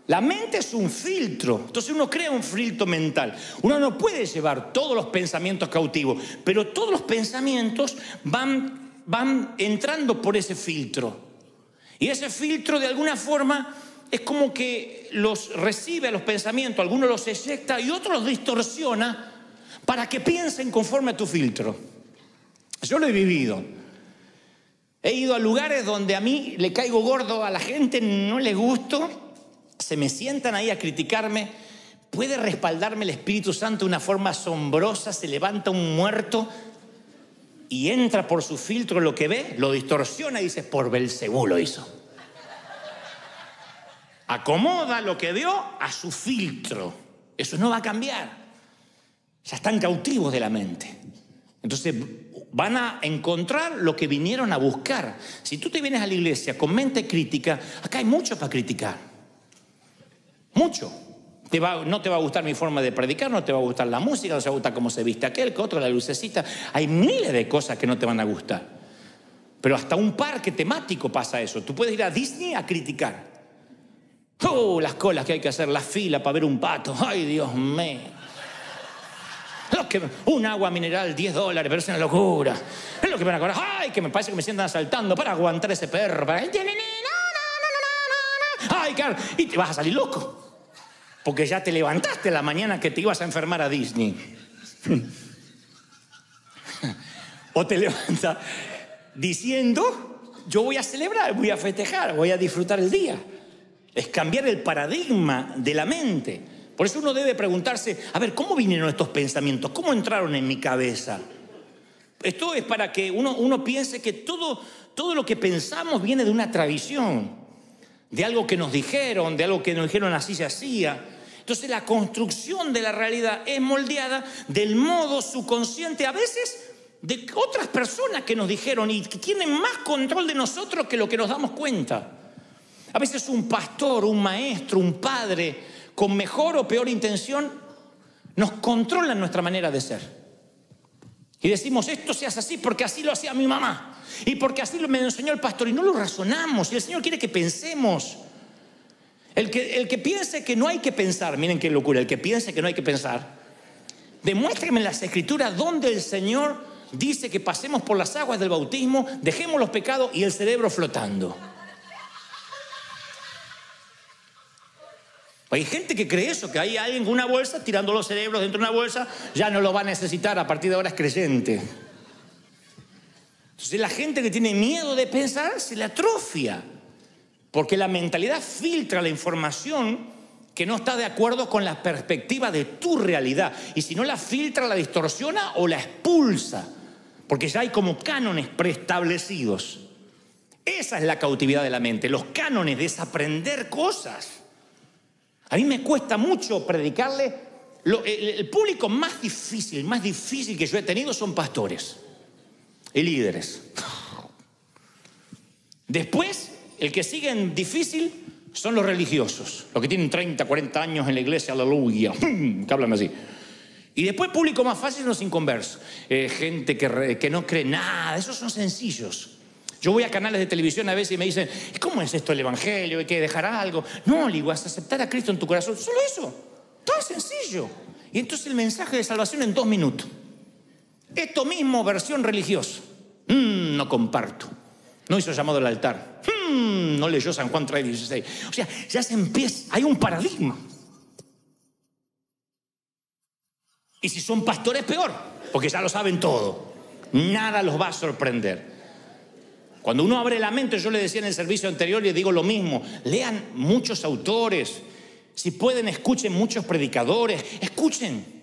B: La mente es un filtro. Entonces uno crea un filtro mental. Uno no puede llevar todos los pensamientos cautivos, pero todos los pensamientos van entrando por ese filtro. Y ese filtro de alguna forma es como que los recibe a los pensamientos, algunos los eyecta y otros los distorsiona para que piensen conforme a tu filtro. Yo lo he vivido. He ido a lugares donde a mí le caigo gordo, a la gente no le gusto, se me sientan ahí a criticarme. Puede respaldarme el Espíritu Santo de una forma asombrosa, se levanta un muerto y entra por su filtro lo que ve, lo distorsiona y dice, por Belcebú lo hizo. Acomoda lo que vio a su filtro. Eso no va a cambiar. Ya están cautivos de la mente. Entonces van a encontrar lo que vinieron a buscar. Si tú te vienes a la iglesia con mente crítica, acá hay mucho para criticar. Mucho. No te va a gustar mi forma de predicar, no te va a gustar la música, no te va a gustar cómo se viste aquel, que otro, la lucecita. Hay miles de cosas que no te van a gustar. Pero hasta un parque temático pasa eso. Tú puedes ir a Disney a criticar. Las colas que hay que hacer, la fila para ver un pato. Ay, Dios mío. Un agua mineral, $10, pero es una locura. Es lo que me van a cobrar. Ay, que me parece que me sientan asaltando para aguantar ese perro. Ay, claro. Y te vas a salir loco. Porque ya te levantaste la mañana que te ibas a enfermar a Disney. O te levantas diciendo, yo voy a celebrar, voy a festejar, voy a disfrutar el día. Es cambiar el paradigma de la mente. Por eso uno debe preguntarse, a ver, ¿cómo vinieron estos pensamientos? ¿Cómo entraron en mi cabeza? Esto es para que uno piense que todo lo que pensamos viene de una tradición, de algo que nos dijeron, de algo que nos dijeron así se hacía. Entonces la construcción de la realidad es moldeada del modo subconsciente, a veces de otras personas que nos dijeron y que tienen más control de nosotros que lo que nos damos cuenta. A veces un pastor, un maestro, un padre, con mejor o peor intención, nos controlan nuestra manera de ser. Y decimos, esto se hace así porque así lo hacía mi mamá. Y porque así me enseñó el pastor. Y no lo razonamos. Y el Señor quiere que pensemos. El que piense que no hay que pensar, miren qué locura, el que piense que no hay que pensar, demuéstrame en las Escrituras donde el Señor dice que pasemos por las aguas del bautismo, dejemos los pecados y el cerebro flotando. Hay gente que cree eso, que hay alguien con una bolsa tirando los cerebros dentro de una bolsa, ya no lo va a necesitar, a partir de ahora es creyente. Entonces la gente que tiene miedo de pensar se le atrofia, porque la mentalidad filtra la información que no está de acuerdo con la perspectiva de tu realidad. Y si no la filtra, la distorsiona o la expulsa, porque ya hay como cánones preestablecidos. Esa es la cautividad de la mente, los cánones, desaprender cosas. A mí me cuesta mucho predicarle el público más difícil que yo he tenido son pastores y líderes. Después, el que sigue en difícil son los religiosos, los que tienen 30, 40 años en la iglesia, aleluya, que hablan así. Y después, público más fácil, los inconversos, gente que no cree nada, esos son sencillos. Yo voy a canales de televisión a veces y me dicen, ¿cómo es esto el evangelio? ¿Hay que dejar algo? No, le digo, vas a aceptar a Cristo en tu corazón. Solo eso, tan sencillo. Y entonces el mensaje de salvación en 2 minutos. Esto mismo, versión religiosa. No comparto. No hizo llamado al altar. No leyó San Juan 3:16. O sea, ya se empieza, hay un paradigma. Y si son pastores, peor, porque ya lo saben todo. Nada los va a sorprender. Cuando uno abre la mente, yo le decía en el servicio anterior y le digo lo mismo, lean muchos autores, si pueden escuchen muchos predicadores, escuchen.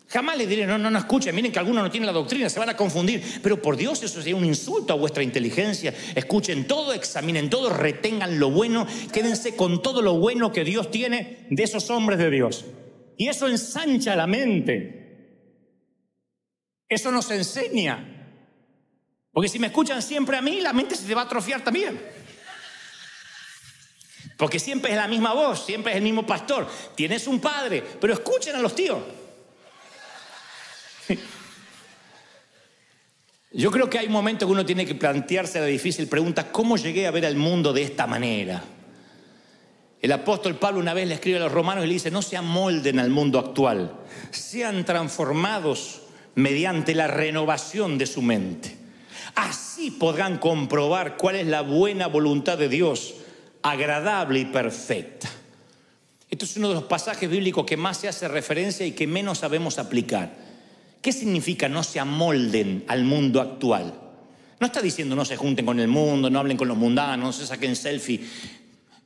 B: Jamás les diré, no escuchen, miren que algunos no tienen la doctrina, se van a confundir, pero por Dios eso sería un insulto a vuestra inteligencia. Escuchen todo, examinen todo, retengan lo bueno, quédense con todo lo bueno que Dios tiene de esos hombres de Dios. Y eso ensancha la mente, eso nos enseña. Porque si me escuchan siempre a mí, la mente se te va a atrofiar también. Porque siempre es la misma voz, siempre es el mismo pastor. Tienes un padre, pero escuchen a los tíos. Yo creo que hay momentos que uno tiene que plantearse la difícil pregunta, ¿cómo llegué a ver al mundo de esta manera? El apóstol Pablo una vez le escribe a los romanos y le dice, no se amolden al mundo actual, sean transformados mediante la renovación de su mente. Así podrán comprobar cuál es la buena voluntad de Dios, agradable y perfecta. Esto es uno de los pasajes bíblicos que más se hace referencia y que menos sabemos aplicar. ¿Qué significa no se amolden al mundo actual? No está diciendo no se junten con el mundo, no hablen con los mundanos, no se saquen selfie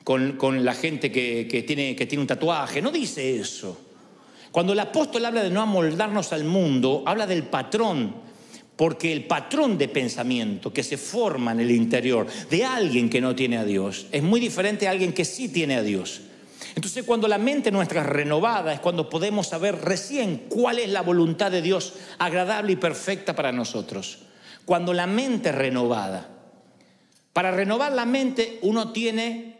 B: con la gente que tiene un tatuaje. No dice eso. Cuando el apóstol habla de no amoldarnos al mundo, habla del patrón. Porque el patrón de pensamiento que se forma en el interior de alguien que no tiene a Dios es muy diferente a alguien que sí tiene a Dios. Entonces, cuando la mente nuestra es renovada es cuando podemos saber recién cuál es la voluntad de Dios agradable y perfecta para nosotros. Cuando la mente es renovada. Para renovar la mente uno tiene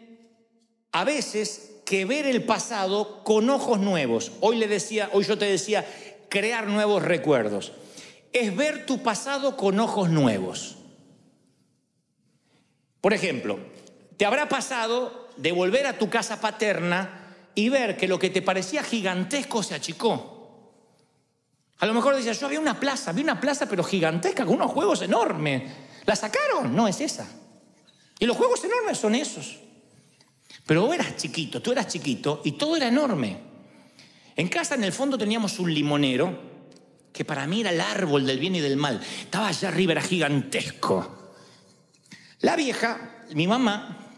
B: a veces que ver el pasado con ojos nuevos. Hoy yo te decía, crear nuevos recuerdos. Es ver tu pasado con ojos nuevos. Por ejemplo, te habrá pasado de volver a tu casa paterna y ver que lo que te parecía gigantesco se achicó. A lo mejor decías, yo vi una plaza pero gigantesca, con unos juegos enormes. ¿La sacaron? No, es esa. Y los juegos enormes son esos. Pero tú eras chiquito y todo era enorme. En casa, en el fondo, teníamos un limonero que para mí era el árbol del bien y del mal. Estaba allá arriba, era gigantesco. La vieja, mi mamá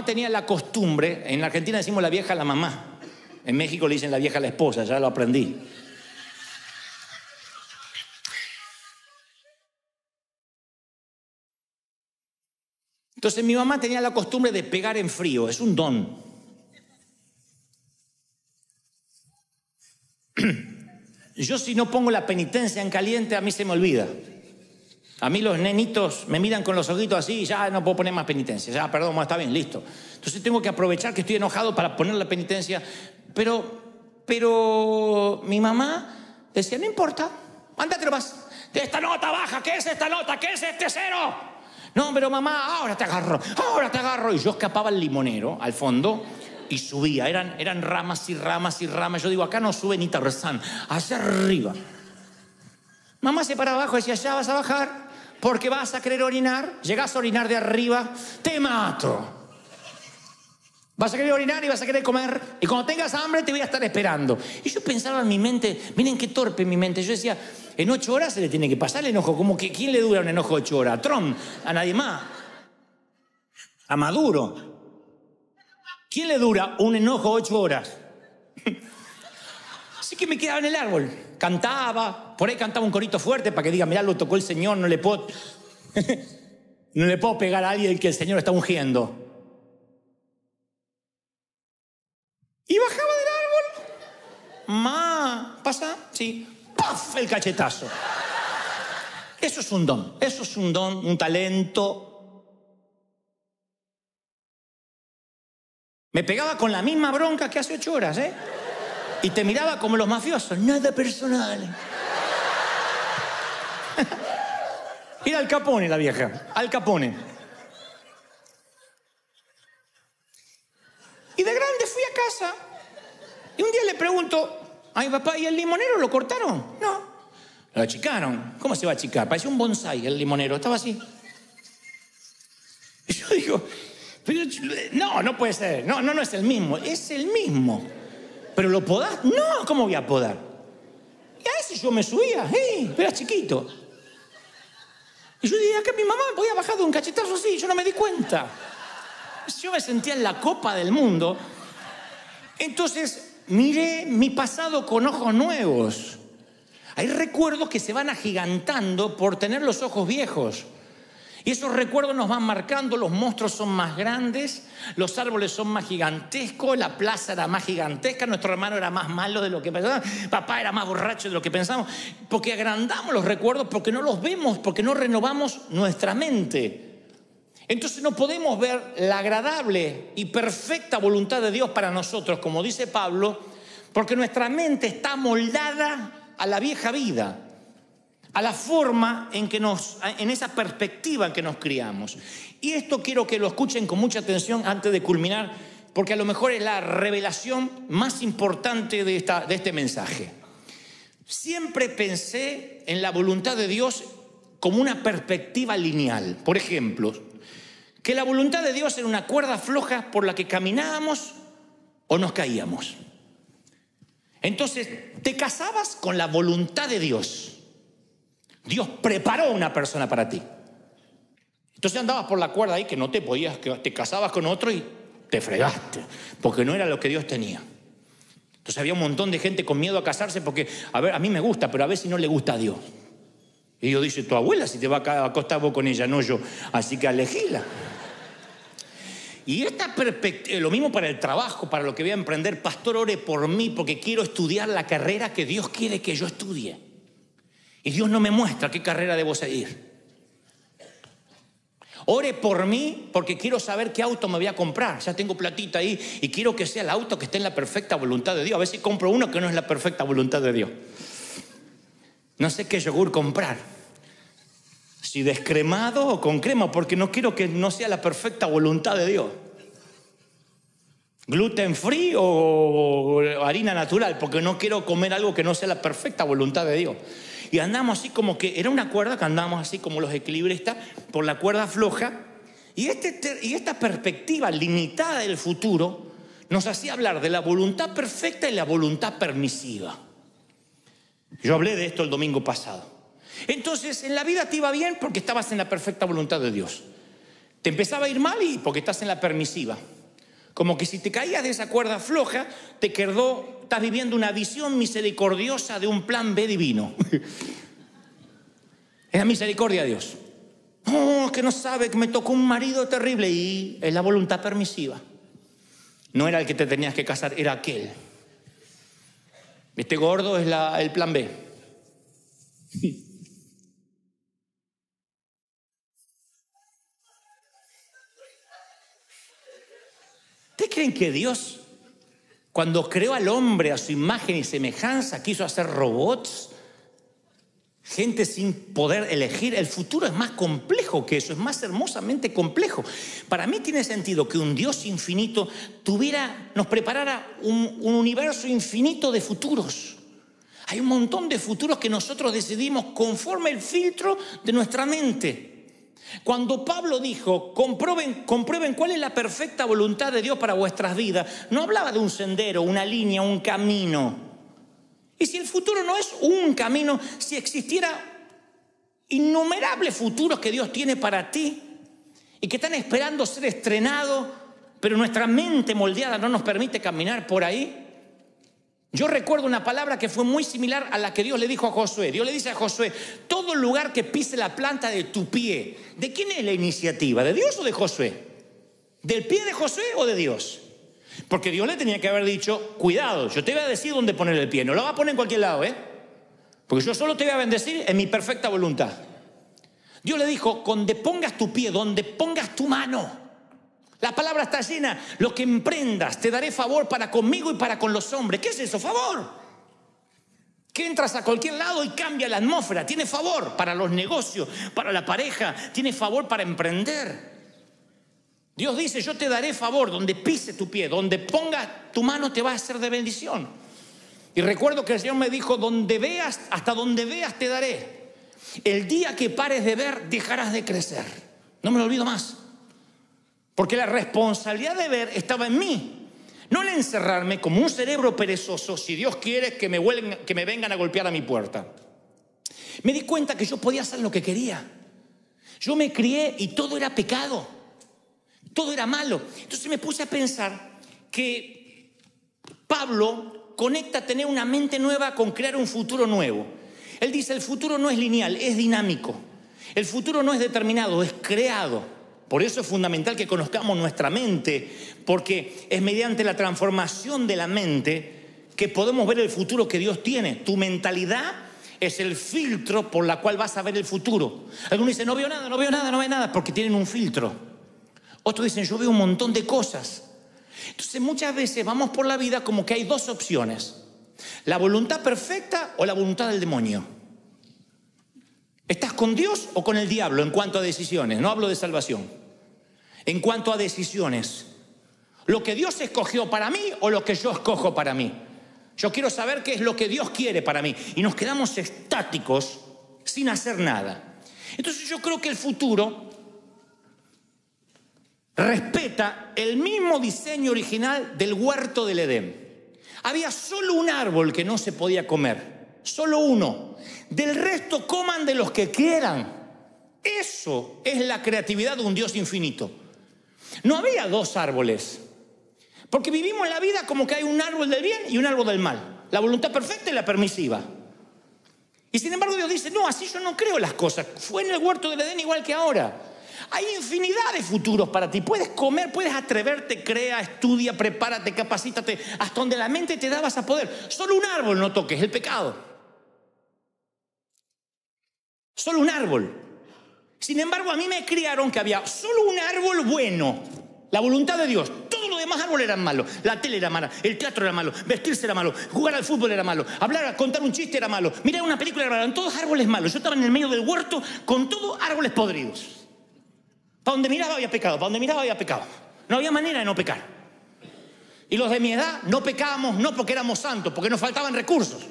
B: tenía la costumbre, en Argentina decimos la vieja a la mamá, en México le dicen la vieja a la esposa, ya lo aprendí. Entonces mi mamá tenía la costumbre de pegar en frío, es un don. Yo si no pongo la penitencia en caliente, a mí se me olvida. A mí los nenitos me miran con los ojitos así y ya no puedo poner más penitencia. Ya, perdón, está bien, listo. Entonces tengo que aprovechar que estoy enojado para poner la penitencia. Pero mi mamá decía, no importa, ándate nomás. De esta nota baja, ¿qué es esta nota? ¿Qué es este cero? No, pero mamá, ahora te agarro. Y yo escapaba al limonero, al fondo, y subía. Eran ramas y ramas y ramas. Yo digo, acá no sube ni Tarzán, hacia arriba. Mamá se para abajo y decía, ya vas a bajar porque vas a querer orinar. Llegás a orinar de arriba, te mato. Vas a querer orinar y vas a querer comer. Y cuando tengas hambre te voy a estar esperando. Y yo pensaba en mi mente, miren qué torpe mi mente. Yo decía, en 8 horas se le tiene que pasar el enojo. Como que ¿quién le dura un enojo 8 horas? ¿A Trump? ¿A nadie más? ¿A Maduro? ¿Quién le dura un enojo 8 horas? Así que me quedaba en el árbol. Cantaba, por ahí cantaba un corito fuerte para que diga, mirá, lo tocó el Señor, no le puedo pegar a alguien que el Señor está ungiendo. Y bajaba del árbol Ma, ¿pasa? Sí. ¡Paf! El cachetazo. Eso es un don. Eso es un don, un talento. Me pegaba con la misma bronca que hace 8 horas, ¿eh? Y te miraba como los mafiosos. Nada personal. Era Al Capone la vieja. Al Capone. Y de grande fui a casa. Y un día le pregunto a mi papá, ¿y el limonero lo cortaron? No. Lo achicaron. ¿Cómo se va a achicar? Parecía un bonsái el limonero. Estaba así. Y yo digo, pero, no puede ser. No es el mismo. Es el mismo. ¿Pero lo podás? No, ¿cómo voy a podar? Y a ese yo me subía. Era chiquito. Y yo dije, que mi mamá me podía bajar de un cachetazo así. Yo no me di cuenta. Yo me sentía en la copa del mundo. Entonces miré mi pasado con ojos nuevos. Hay recuerdos que se van agigantando por tener los ojos viejos. Y esos recuerdos nos van marcando. Los monstruos son más grandes, los árboles son más gigantescos, la plaza era más gigantesca, nuestro hermano era más malo de lo que pensábamos, papá era más borracho de lo que pensábamos, porque agrandamos los recuerdos, porque no los vemos, porque no renovamos nuestra mente. Entonces no podemos ver la agradable y perfecta voluntad de Dios para nosotros, como dice Pablo, porque nuestra mente está moldada a la vieja vida, a la forma en esa perspectiva en que nos criamos. Y esto quiero que lo escuchen con mucha atención antes de culminar, porque a lo mejor es la revelación más importante de este mensaje. Siempre pensé en la voluntad de Dios como una perspectiva lineal. Por ejemplo, que la voluntad de Dios era una cuerda floja por la que caminábamos o nos caíamos. Entonces, te casabas con la voluntad de Dios. Dios preparó una persona para ti. Entonces andabas por la cuerda ahí que no te podías, que te casabas con otro y te fregaste, porque no era lo que Dios tenía. Entonces había un montón de gente con miedo a casarse porque, a mí me gusta, pero a ver si no le gusta a Dios. Y Dios dice, tu abuela si te va a acostar vos con ella, no yo, así que elegíla. Y esta perspectiva, lo mismo para el trabajo, para lo que voy a emprender, pastor, ore por mí porque quiero estudiar la carrera que Dios quiere que yo estudie. Y Dios no me muestra qué carrera debo seguir. Ore por mí porque quiero saber qué auto me voy a comprar. Ya tengo platita ahí y quiero que sea el auto que esté en la perfecta voluntad de Dios. A ver si compro uno que no es la perfecta voluntad de Dios. No sé qué yogur comprar. Si descremado o con crema, porque no quiero que no sea la perfecta voluntad de Dios. Gluten free o harina natural, porque no quiero comer algo que no sea la perfecta voluntad de Dios. Y andamos así como que, era una cuerda que andamos así como los equilibristas, por la cuerda floja. Y esta perspectiva limitada del futuro nos hacía hablar de la voluntad perfecta y la voluntad permisiva. Yo hablé de esto el domingo pasado. Entonces, en la vida te iba bien porque estabas en la perfecta voluntad de Dios. Te empezaba a ir mal y porque estás en la permisiva. Como que si te caías de esa cuerda floja, estás viviendo una visión misericordiosa de un plan B divino. Es la misericordia de Dios. Es que no sabe que me tocó un marido terrible y es la voluntad permisiva. No era el que te tenías que casar, era aquel. Este gordo es el plan B. ¿Ustedes creen que Dios, cuando creó al hombre a su imagen y semejanza, quiso hacer robots? Gente sin poder elegir. El futuro es más complejo que eso, es más hermosamente complejo. Para mí tiene sentido que un Dios infinito nos preparara un universo infinito de futuros. Hay un montón de futuros que nosotros decidimos conforme el filtro de nuestra mente. Cuando Pablo dijo, comprueben cuál es la perfecta voluntad de Dios para vuestras vidas, no hablaba de un sendero, una línea, un camino. Y si el futuro no es un camino, si existiera innumerables futuros que Dios tiene para ti y que están esperando ser estrenados, pero nuestra mente moldeada no nos permite caminar por ahí. Yo recuerdo una palabra que fue muy similar a la que Dios le dijo a Josué. Dios le dice a Josué, todo lugar que pise la planta de tu pie. ¿De quién es la iniciativa? ¿De Dios o de Josué? ¿Del pie de Josué o de Dios? Porque Dios le tenía que haber dicho, cuidado, yo te voy a decir dónde poner el pie, no lo va a poner en cualquier lado, porque yo solo te voy a bendecir en mi perfecta voluntad. Dios le dijo, donde pongas tu pie, donde pongas tu mano. La palabra está llena, lo que emprendas, te daré favor para conmigo y para con los hombres. ¿Qué es eso? Favor. Que entras a cualquier lado y cambia la atmósfera. Tiene favor para los negocios, para la pareja, tiene favor para emprender. Dios dice, yo te daré favor donde pise tu pie, donde ponga tu mano te va a ser de bendición. Y recuerdo que el Señor me dijo, donde veas, hasta donde veas te daré. El día que pares de ver, dejarás de crecer. No me lo olvido más. Porque la responsabilidad de ver estaba en mí. No en encerrarme como un cerebro perezoso, si Dios quiere que me vengan a golpear a mi puerta. Me di cuenta que yo podía hacer lo que quería. Yo me crié y todo era pecado. Todo era malo. Entonces me puse a pensar que Pablo conecta tener una mente nueva con crear un futuro nuevo. Él dice, el futuro no es lineal, es dinámico. El futuro no es determinado, es creado. Por eso es fundamental que conozcamos nuestra mente, porque es mediante la transformación de la mente que podemos ver el futuro que Dios tiene. Tu mentalidad es el filtro por la cual vas a ver el futuro. Algunos dicen, no veo nada, no veo nada, no veo nada, porque tienen un filtro. Otros dicen, yo veo un montón de cosas. Entonces muchas veces vamos por la vida como que hay dos opciones. La voluntad perfecta o la voluntad del demonio. ¿Estás con Dios o con el diablo en cuanto a decisiones? No hablo de salvación. En cuanto a decisiones. ¿Lo que Dios escogió para mí o lo que yo escojo para mí? Yo quiero saber qué es lo que Dios quiere para mí. Y nos quedamos estáticos sin hacer nada. Entonces yo creo que el futuro respeta el mismo diseño original del huerto del Edén. Había solo un árbol que no se podía comer, solo uno. Del resto coman de los que quieran. Eso es la creatividad de un Dios infinito. No había dos árboles, porque vivimos la vida como que hay un árbol del bien y un árbol del mal, la voluntad perfecta y la permisiva. Y sin embargo Dios dice, no, así yo no creo las cosas. Fue en el huerto del Edén igual que ahora. Hay infinidad de futuros para ti. Puedes comer, puedes atreverte, crea, estudia, prepárate, capacítate. Hasta donde la mente te da vas a poder. Solo un árbol no toques, el pecado. Solo un árbol. Sin embargo, a mí me criaron que había solo un árbol bueno. La voluntad de Dios. Todos los demás árboles eran malos. La tele era mala, el teatro era malo, vestirse era malo, jugar al fútbol era malo, contar un chiste era malo, mirar una película era malo. Eran todos árboles malos. Yo estaba en el medio del huerto con todos árboles podridos. Para donde miraba había pecado, para donde miraba había pecado. No había manera de no pecar. Y los de mi edad no pecábamos no porque éramos santos, porque nos faltaban recursos.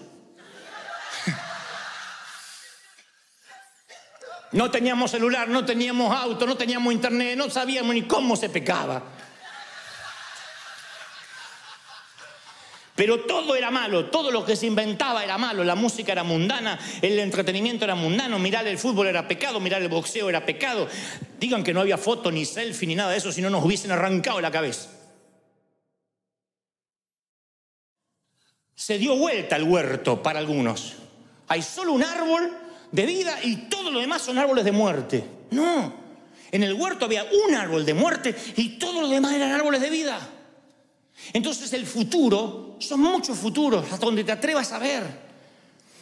B: No teníamos celular, no teníamos auto, no teníamos internet, no sabíamos ni cómo se pecaba. Pero todo era malo, todo lo que se inventaba era malo. La música era mundana, el entretenimiento era mundano, mirar el fútbol era pecado, mirar el boxeo era pecado. Digan que no había foto, ni selfie, ni nada de eso, si no nos hubiesen arrancado la cabeza. Se dio vuelta el huerto para algunos. Hay solo un árbol de vida y todo lo demás son árboles de muerte. No, en el huerto había un árbol de muerte y todo lo demás eran árboles de vida. Entonces el futuro, son muchos futuros hasta donde te atrevas a ver.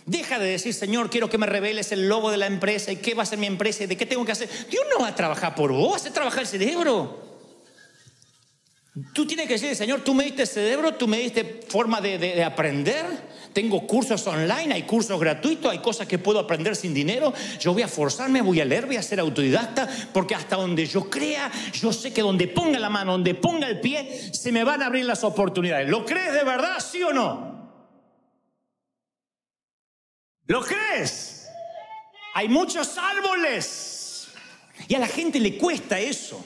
B: Deja de decir, Señor, quiero que me reveles el logo de la empresa y qué va a ser mi empresa y de qué tengo que hacer. Dios no va a trabajar por vos, hace trabajar el cerebro. Tú tienes que decir, Señor, tú me diste cerebro, tú me diste forma de aprender. Tengo cursos online, hay cursos gratuitos, hay cosas que puedo aprender sin dinero. Yo voy a forzarme, voy a leer, voy a ser autodidacta, porque hasta donde yo crea, yo sé que donde ponga la mano, donde ponga el pie, se me van a abrir las oportunidades. ¿Lo crees de verdad, sí o no? ¿Lo crees? Hay muchos árboles y a la gente le cuesta eso.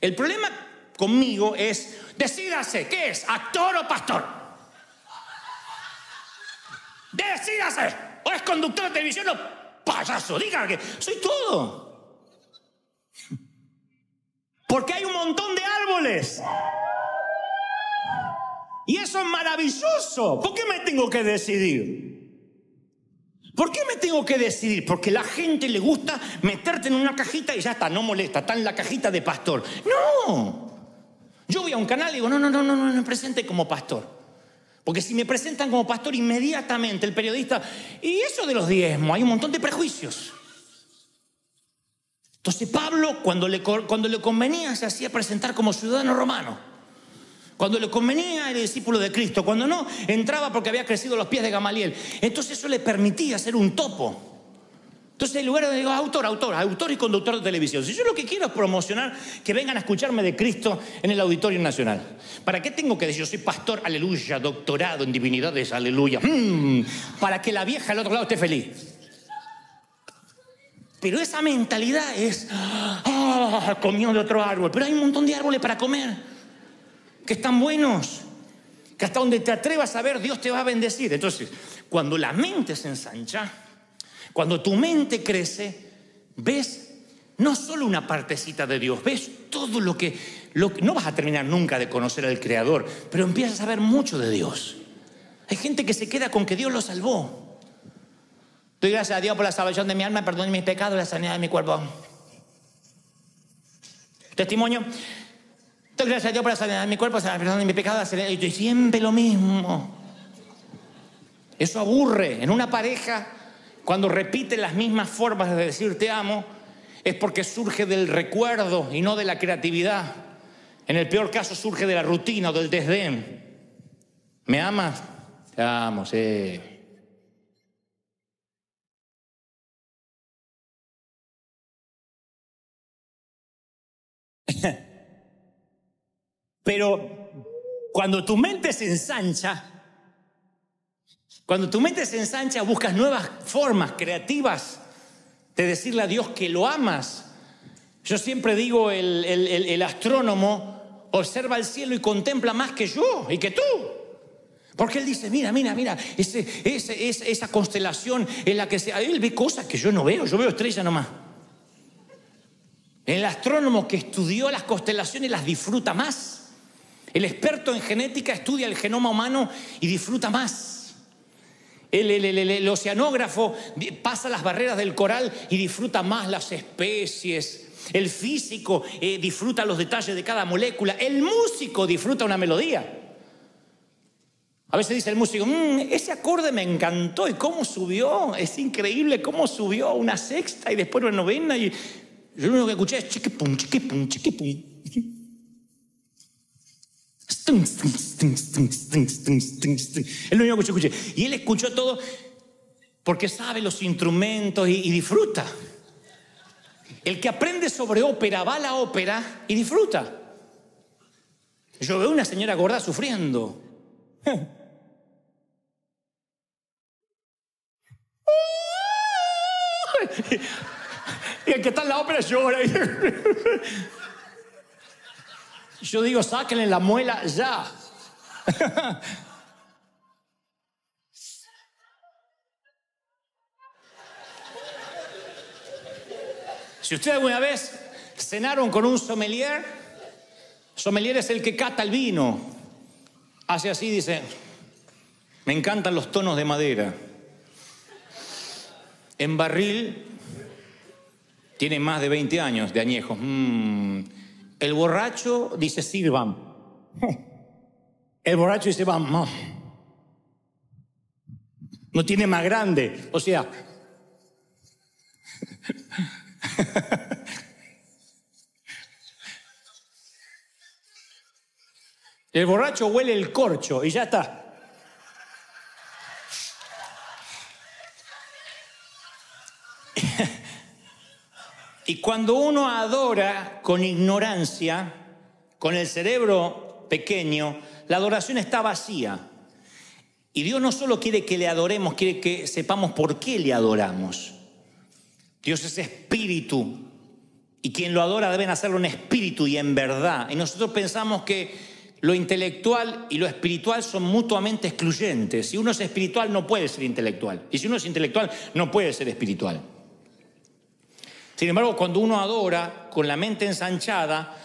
B: El problema conmigo es, decídase, ¿qué es? ¿Actor o pastor? Decídase, o es conductor de televisión o payaso, diga que soy todo. Porque hay un montón de árboles. Y eso es maravilloso. ¿Por qué me tengo que decidir? ¿Por qué me tengo que decidir? Porque a la gente le gusta meterte en una cajita y ya está, no molesta, está en la cajita de pastor. No. Yo voy a un canal y digo, no me presente como pastor. Porque si me presentan como pastor, inmediatamente el periodista, y eso de los diezmos, hay un montón de prejuicios. Entonces Pablo, cuando le convenía, se hacía presentar como ciudadano romano. Cuando le convenía, era discípulo de Cristo. Cuando no, entraba porque había crecido a los pies de Gamaliel. Entonces eso le permitía ser un topo. Entonces en lugar de digo, autor y conductor de televisión. Si yo lo que quiero es promocionar que vengan a escucharme de Cristo en el Auditorio Nacional. ¿Para qué tengo que decir yo soy pastor, aleluya, doctorado en divinidades, aleluya? Para que la vieja al otro lado esté feliz. Pero esa mentalidad es, comió de otro árbol. Pero hay un montón de árboles para comer, que están buenos, que hasta donde te atrevas a ver, Dios te va a bendecir. Entonces, cuando la mente se ensancha, cuando tu mente crece, ves no solo una partecita de Dios, ves todo lo que no vas a terminar nunca de conocer al Creador, pero empiezas a ver mucho de Dios. Hay gente que se queda con que Dios lo salvó. Doy gracias a Dios por la salvación de mi alma, perdón de mis pecados, la sanidad de mi cuerpo. Testimonio. Doy gracias a Dios por la sanidad de mi cuerpo, la perdón de mis pecados, y siempre lo mismo. Eso aburre. En una pareja, cuando repite las mismas formas de decir te amo, es porque surge del recuerdo y no de la creatividad. En el peor caso surge de la rutina o del desdén. ¿Me amas? Te amo, sí. Pero cuando tu mente se ensancha, buscas nuevas formas creativas de decirle a Dios que lo amas. Yo siempre digo, el astrónomo observa el cielo y contempla más que yo y que tú. Porque él dice, mira, esa constelación en la que él ve cosas que yo no veo, yo veo estrellas nomás. El astrónomo que estudió las constelaciones las disfruta más. El experto en genética estudia el genoma humano y disfruta más. El oceanógrafo pasa las barreras del coral y disfruta más las especies. El físico disfruta los detalles de cada molécula. El músico disfruta una melodía. A veces dice el músico, ese acorde me encantó y cómo subió. Es increíble cómo subió una sexta y después una novena. Y yo lo único que escuché es chiquipum, chiquipum, chiquipum. Es lo único que yo escuché. Y él escuchó todo porque sabe los instrumentos y disfruta. El que aprende sobre ópera va a la ópera y disfruta. Yo veo una señora gorda sufriendo. Y el que está en la ópera llora. Yo digo, sáquenle la muela ya. Si ustedes alguna vez cenaron con un sommelier es el que cata el vino. Hace así, dice, me encantan los tonos de madera. En barril tiene más de 20 años de añejo. El borracho dice, sirvan. El borracho dice, vamos. No tiene más grande. O sea, el borracho huele el corcho y ya está. Y cuando uno adora con ignorancia, con el cerebro pequeño, la adoración está vacía. Y Dios no solo quiere que le adoremos, quiere que sepamos por qué le adoramos. Dios es espíritu y quien lo adora deben hacerlo en espíritu y en verdad. Y nosotros pensamos que lo intelectual y lo espiritual son mutuamente excluyentes. Si uno es espiritual no puede ser intelectual. Y si uno es intelectual no puede ser espiritual. Sin embargo, cuando uno adora con la mente ensanchada,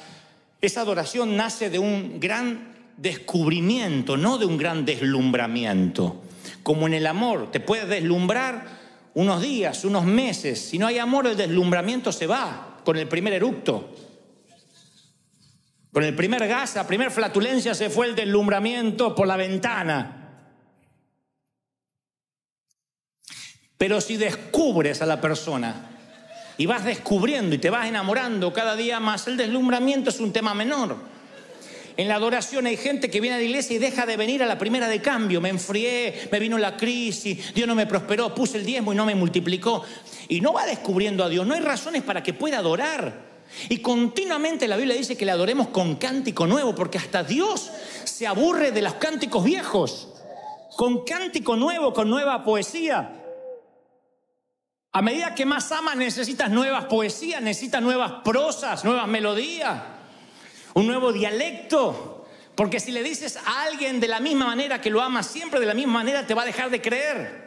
B: esa adoración nace de un gran descubrimiento, no de un gran deslumbramiento. Como en el amor, te puedes deslumbrar unos días, unos meses. Si no hay amor, el deslumbramiento se va con el primer eructo. Con el primer gas, la primera flatulencia se fue el deslumbramiento por la ventana. Pero si descubres a la persona y vas descubriendo y te vas enamorando cada día más, el deslumbramiento es un tema menor. En la adoración hay gente que viene a la iglesia y deja de venir a la primera de cambio. Me enfrié, me vino la crisis, Dios no me prosperó, puse el diezmo y no me multiplicó. Y no va descubriendo a Dios, no hay razones para que pueda adorar. Y continuamente la Biblia dice que le adoremos con cántico nuevo, porque hasta Dios se aburre de los cánticos viejos. Con cántico nuevo, con nueva poesía. A medida que más amas, necesitas nuevas poesías, necesitas nuevas prosas, nuevas melodías, un nuevo dialecto. Porque si le dices a alguien de la misma manera que lo amas siempre, de la misma manera te va a dejar de creer.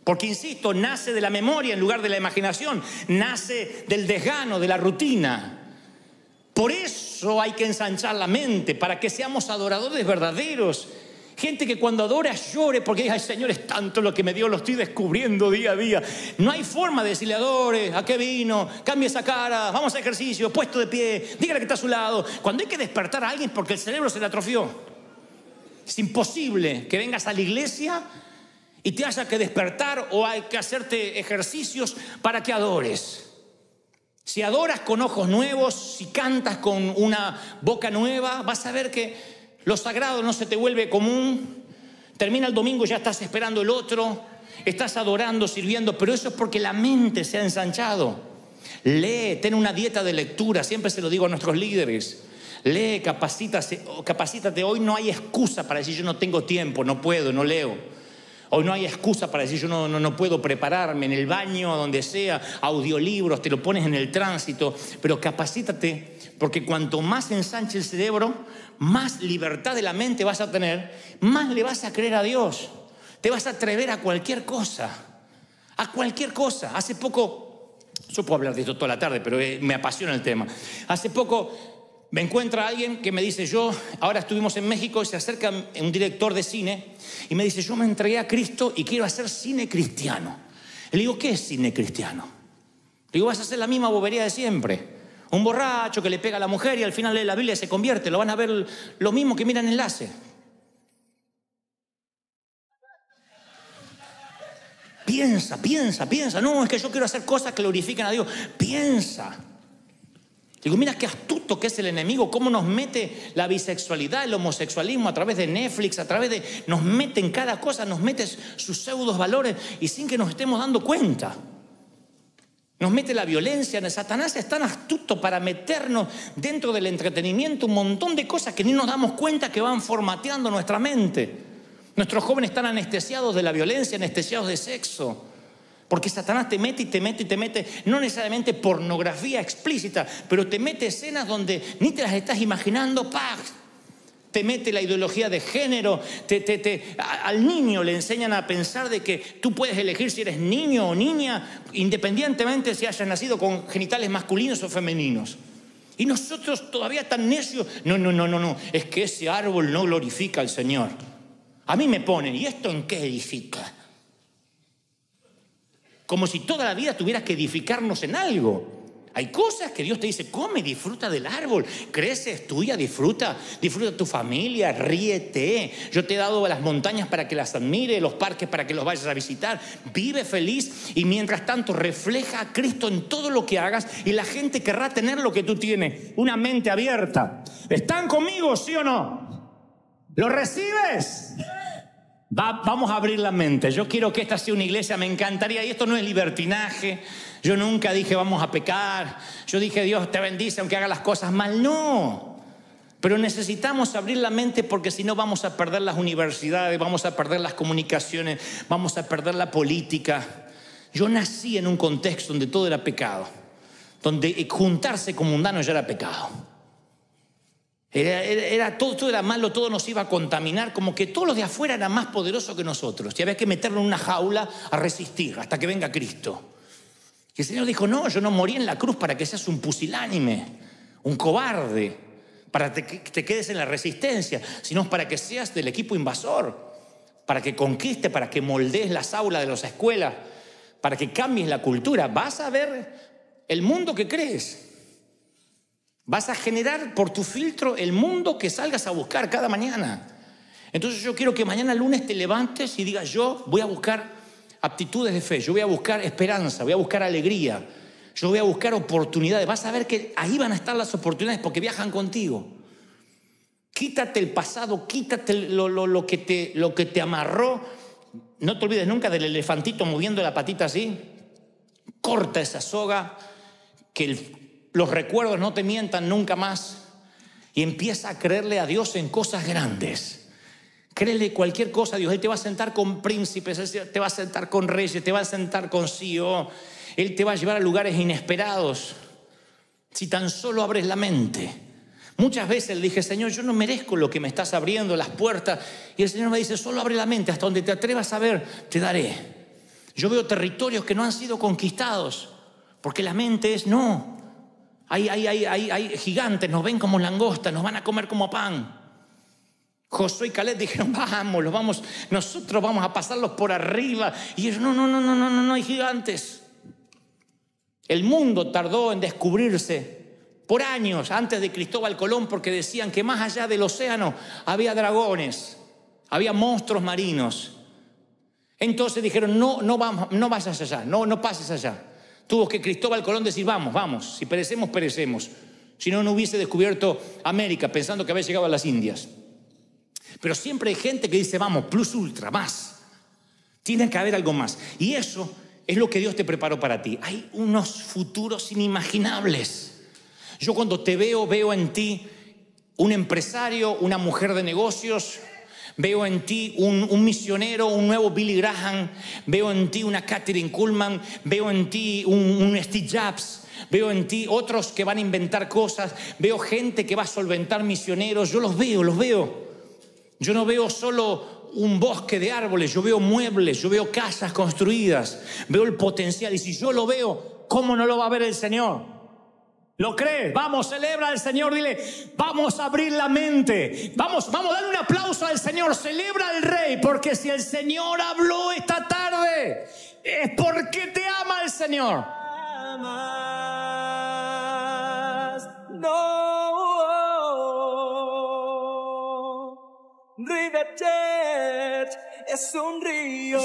B: Porque, insisto, nace de la memoria en lugar de la imaginación, nace del desgano, de la rutina. Por eso hay que ensanchar la mente, para que seamos adoradores verdaderos. Gente que cuando adora llore porque dice: ay, Señor, es tanto lo que me dio, lo estoy descubriendo día a día. No hay forma de decirle: adore, ¿a qué vino? Cambie esa cara, vamos a ejercicio, puesto de pie, dígale que está a su lado. Cuando hay que despertar a alguien porque el cerebro se le atrofió. Es imposible que vengas a la iglesia y te haya que despertar o hay que hacerte ejercicios para que adores. Si adoras con ojos nuevos, si cantas con una boca nueva, vas a ver que lo sagrado no se te vuelve común. Termina el domingo y ya estás esperando el otro. Estás adorando, sirviendo, pero eso es porque la mente se ha ensanchado. Lee, ten una dieta de lectura. Siempre se lo digo a nuestros líderes. Lee, capacítate. Hoy no hay excusa para decir: yo no tengo tiempo, no puedo, no leo. Hoy no hay excusa para decir: yo no puedo prepararme, en el baño, donde sea, audiolibros, te lo pones en el tránsito. Pero capacítate, porque cuanto más ensanche el cerebro, más libertad de la mente vas a tener, más le vas a creer a Dios. Te vas a atrever a cualquier cosa. A cualquier cosa. Hace poco, yo puedo hablar de esto toda la tarde, pero me apasiona el tema. Hace poco me encuentra alguien que me dice: ahora estuvimos en México, y se acerca un director de cine y me dice: yo me entregué a Cristo y quiero hacer cine cristiano. Le digo: ¿qué es cine cristiano? Le digo: vas a hacer la misma bobería de siempre. Un borracho que le pega a la mujer y al final lee la Biblia y se convierte. Lo van a ver lo mismo que miran Enlace. Piensa. No, es que yo quiero hacer cosas que glorifiquen a Dios. Piensa. Digo: mira qué astuto que es el enemigo, cómo nos mete la bisexualidad, el homosexualismo a través de Netflix, nos mete en cada cosa, nos mete sus pseudos valores y sin que nos estemos dando cuenta. Nos mete la violencia. Satanás es tan astuto para meternos dentro del entretenimiento un montón de cosas que ni nos damos cuenta que van formateando nuestra mente. Nuestros jóvenes están anestesiados de la violencia, anestesiados de sexo. Porque Satanás te mete y te mete, no necesariamente pornografía explícita, pero te mete escenas donde ni te las estás imaginando. ¡Pah! Te mete la ideología de género. Al niño le enseñan a pensar de que tú puedes elegir si eres niño o niña, independientemente si hayas nacido con genitales masculinos o femeninos. Y nosotros todavía tan necios: no, es que ese árbol no glorifica al Señor. A mí me ponen: ¿y esto en qué edifica? Como si toda la vida tuvieras que edificarnos en algo. Hay cosas que Dios te dice: come, disfruta del árbol, crece, estudia, disfruta tu familia, ríete. Yo te he dado las montañas para que las admires, los parques para que los vayas a visitar. Vive feliz y mientras tanto refleja a Cristo en todo lo que hagas y la gente querrá tener lo que tú tienes, una mente abierta. ¿Están conmigo, sí o no? ¿Lo recibes? Vamos a abrir la mente. Yo quiero que esta sea una iglesia, me encantaría, y esto no es libertinaje. Yo nunca dije vamos a pecar. Yo dije Dios te bendice aunque haga las cosas mal. No. Pero necesitamos abrir la mente, porque si no vamos a perder las universidades, vamos a perder las comunicaciones, vamos a perder la política. Yo nací en un contexto donde todo era pecado, donde juntarse con mundanos ya era pecado. Todo era malo, todo nos iba a contaminar, como que todos los de afuera eran más poderosos que nosotros y había que meterlo en una jaula a resistir hasta que venga Cristo. Y el Señor dijo: no, yo no morí en la cruz para que seas un pusilánime, un cobarde, para que te quedes en la resistencia, sino para que seas del equipo invasor, para que conquistes, para que moldees las aulas de las escuelas, para que cambies la cultura. Vas a ver el mundo que crees. Vas a generar por tu filtro el mundo que salgas a buscar cada mañana. Entonces yo quiero que mañana lunes te levantes y digas, yo voy a buscar aptitudes de fe, yo voy a buscar esperanza, voy a buscar alegría, yo voy a buscar oportunidades. Vas a ver que ahí van a estar las oportunidades porque viajan contigo. Quítate el pasado, quítate lo que te amarró. No te olvides nunca del elefantito moviendo la patita así. Corta esa soga, que los recuerdos no te mientan nunca más. Y empieza a creerle a Dios en cosas grandes. Créele cualquier cosa a Dios. Él te va a sentar con príncipes, Él te va a sentar con reyes, te va a sentar con CEO. Él te va a llevar a lugares inesperados. Si tan solo abres la mente. Muchas veces le dije, Señor, yo no merezco lo que me estás abriendo las puertas. Y el Señor me dice, solo abre la mente, hasta donde te atrevas a ver, te daré. Yo veo territorios que no han sido conquistados, porque la mente es, no. Hay gigantes, nos ven como langostas, nos van a comer como pan. Josué y Caleb dijeron, nosotros vamos a pasarlos por arriba. Y ellos, no, hay gigantes. El mundo tardó en descubrirse por años antes de Cristóbal Colón, porque decían que más allá del océano había dragones, había monstruos marinos. Entonces dijeron, no vayas allá, no pases allá. Tuvo que Cristóbal Colón decir, vamos, si perecemos, perecemos. Si no, no hubiese descubierto América pensando que había llegado a las Indias. Pero siempre hay gente que dice, vamos, plus ultra, más. Tiene que haber algo más. Y eso es lo que Dios te preparó para ti. Hay unos futuros inimaginables. Yo cuando te veo en ti un empresario, una mujer de negocios. Veo en ti un misionero, un nuevo Billy Graham. Veo en ti una Kathryn Kuhlman. Veo en ti un Steve Jobs. Veo en ti otros que van a inventar cosas. Veo gente que va a solventar misioneros. Yo los veo. Yo no veo solo un bosque de árboles. Yo veo muebles, yo veo casas construidas. Veo el potencial. Y si yo lo veo, ¿cómo no lo va a ver el Señor? ¿Lo crees? Vamos, celebra al Señor, dile, vamos a abrir la mente. Vamos a darle un aplauso al Señor, celebra al Rey, porque si el Señor habló esta tarde, es porque te ama el Señor.
A: River Church es un río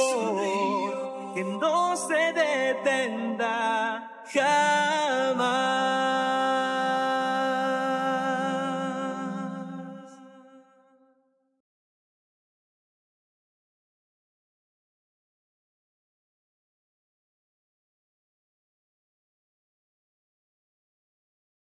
A: que no se detendrá jamás.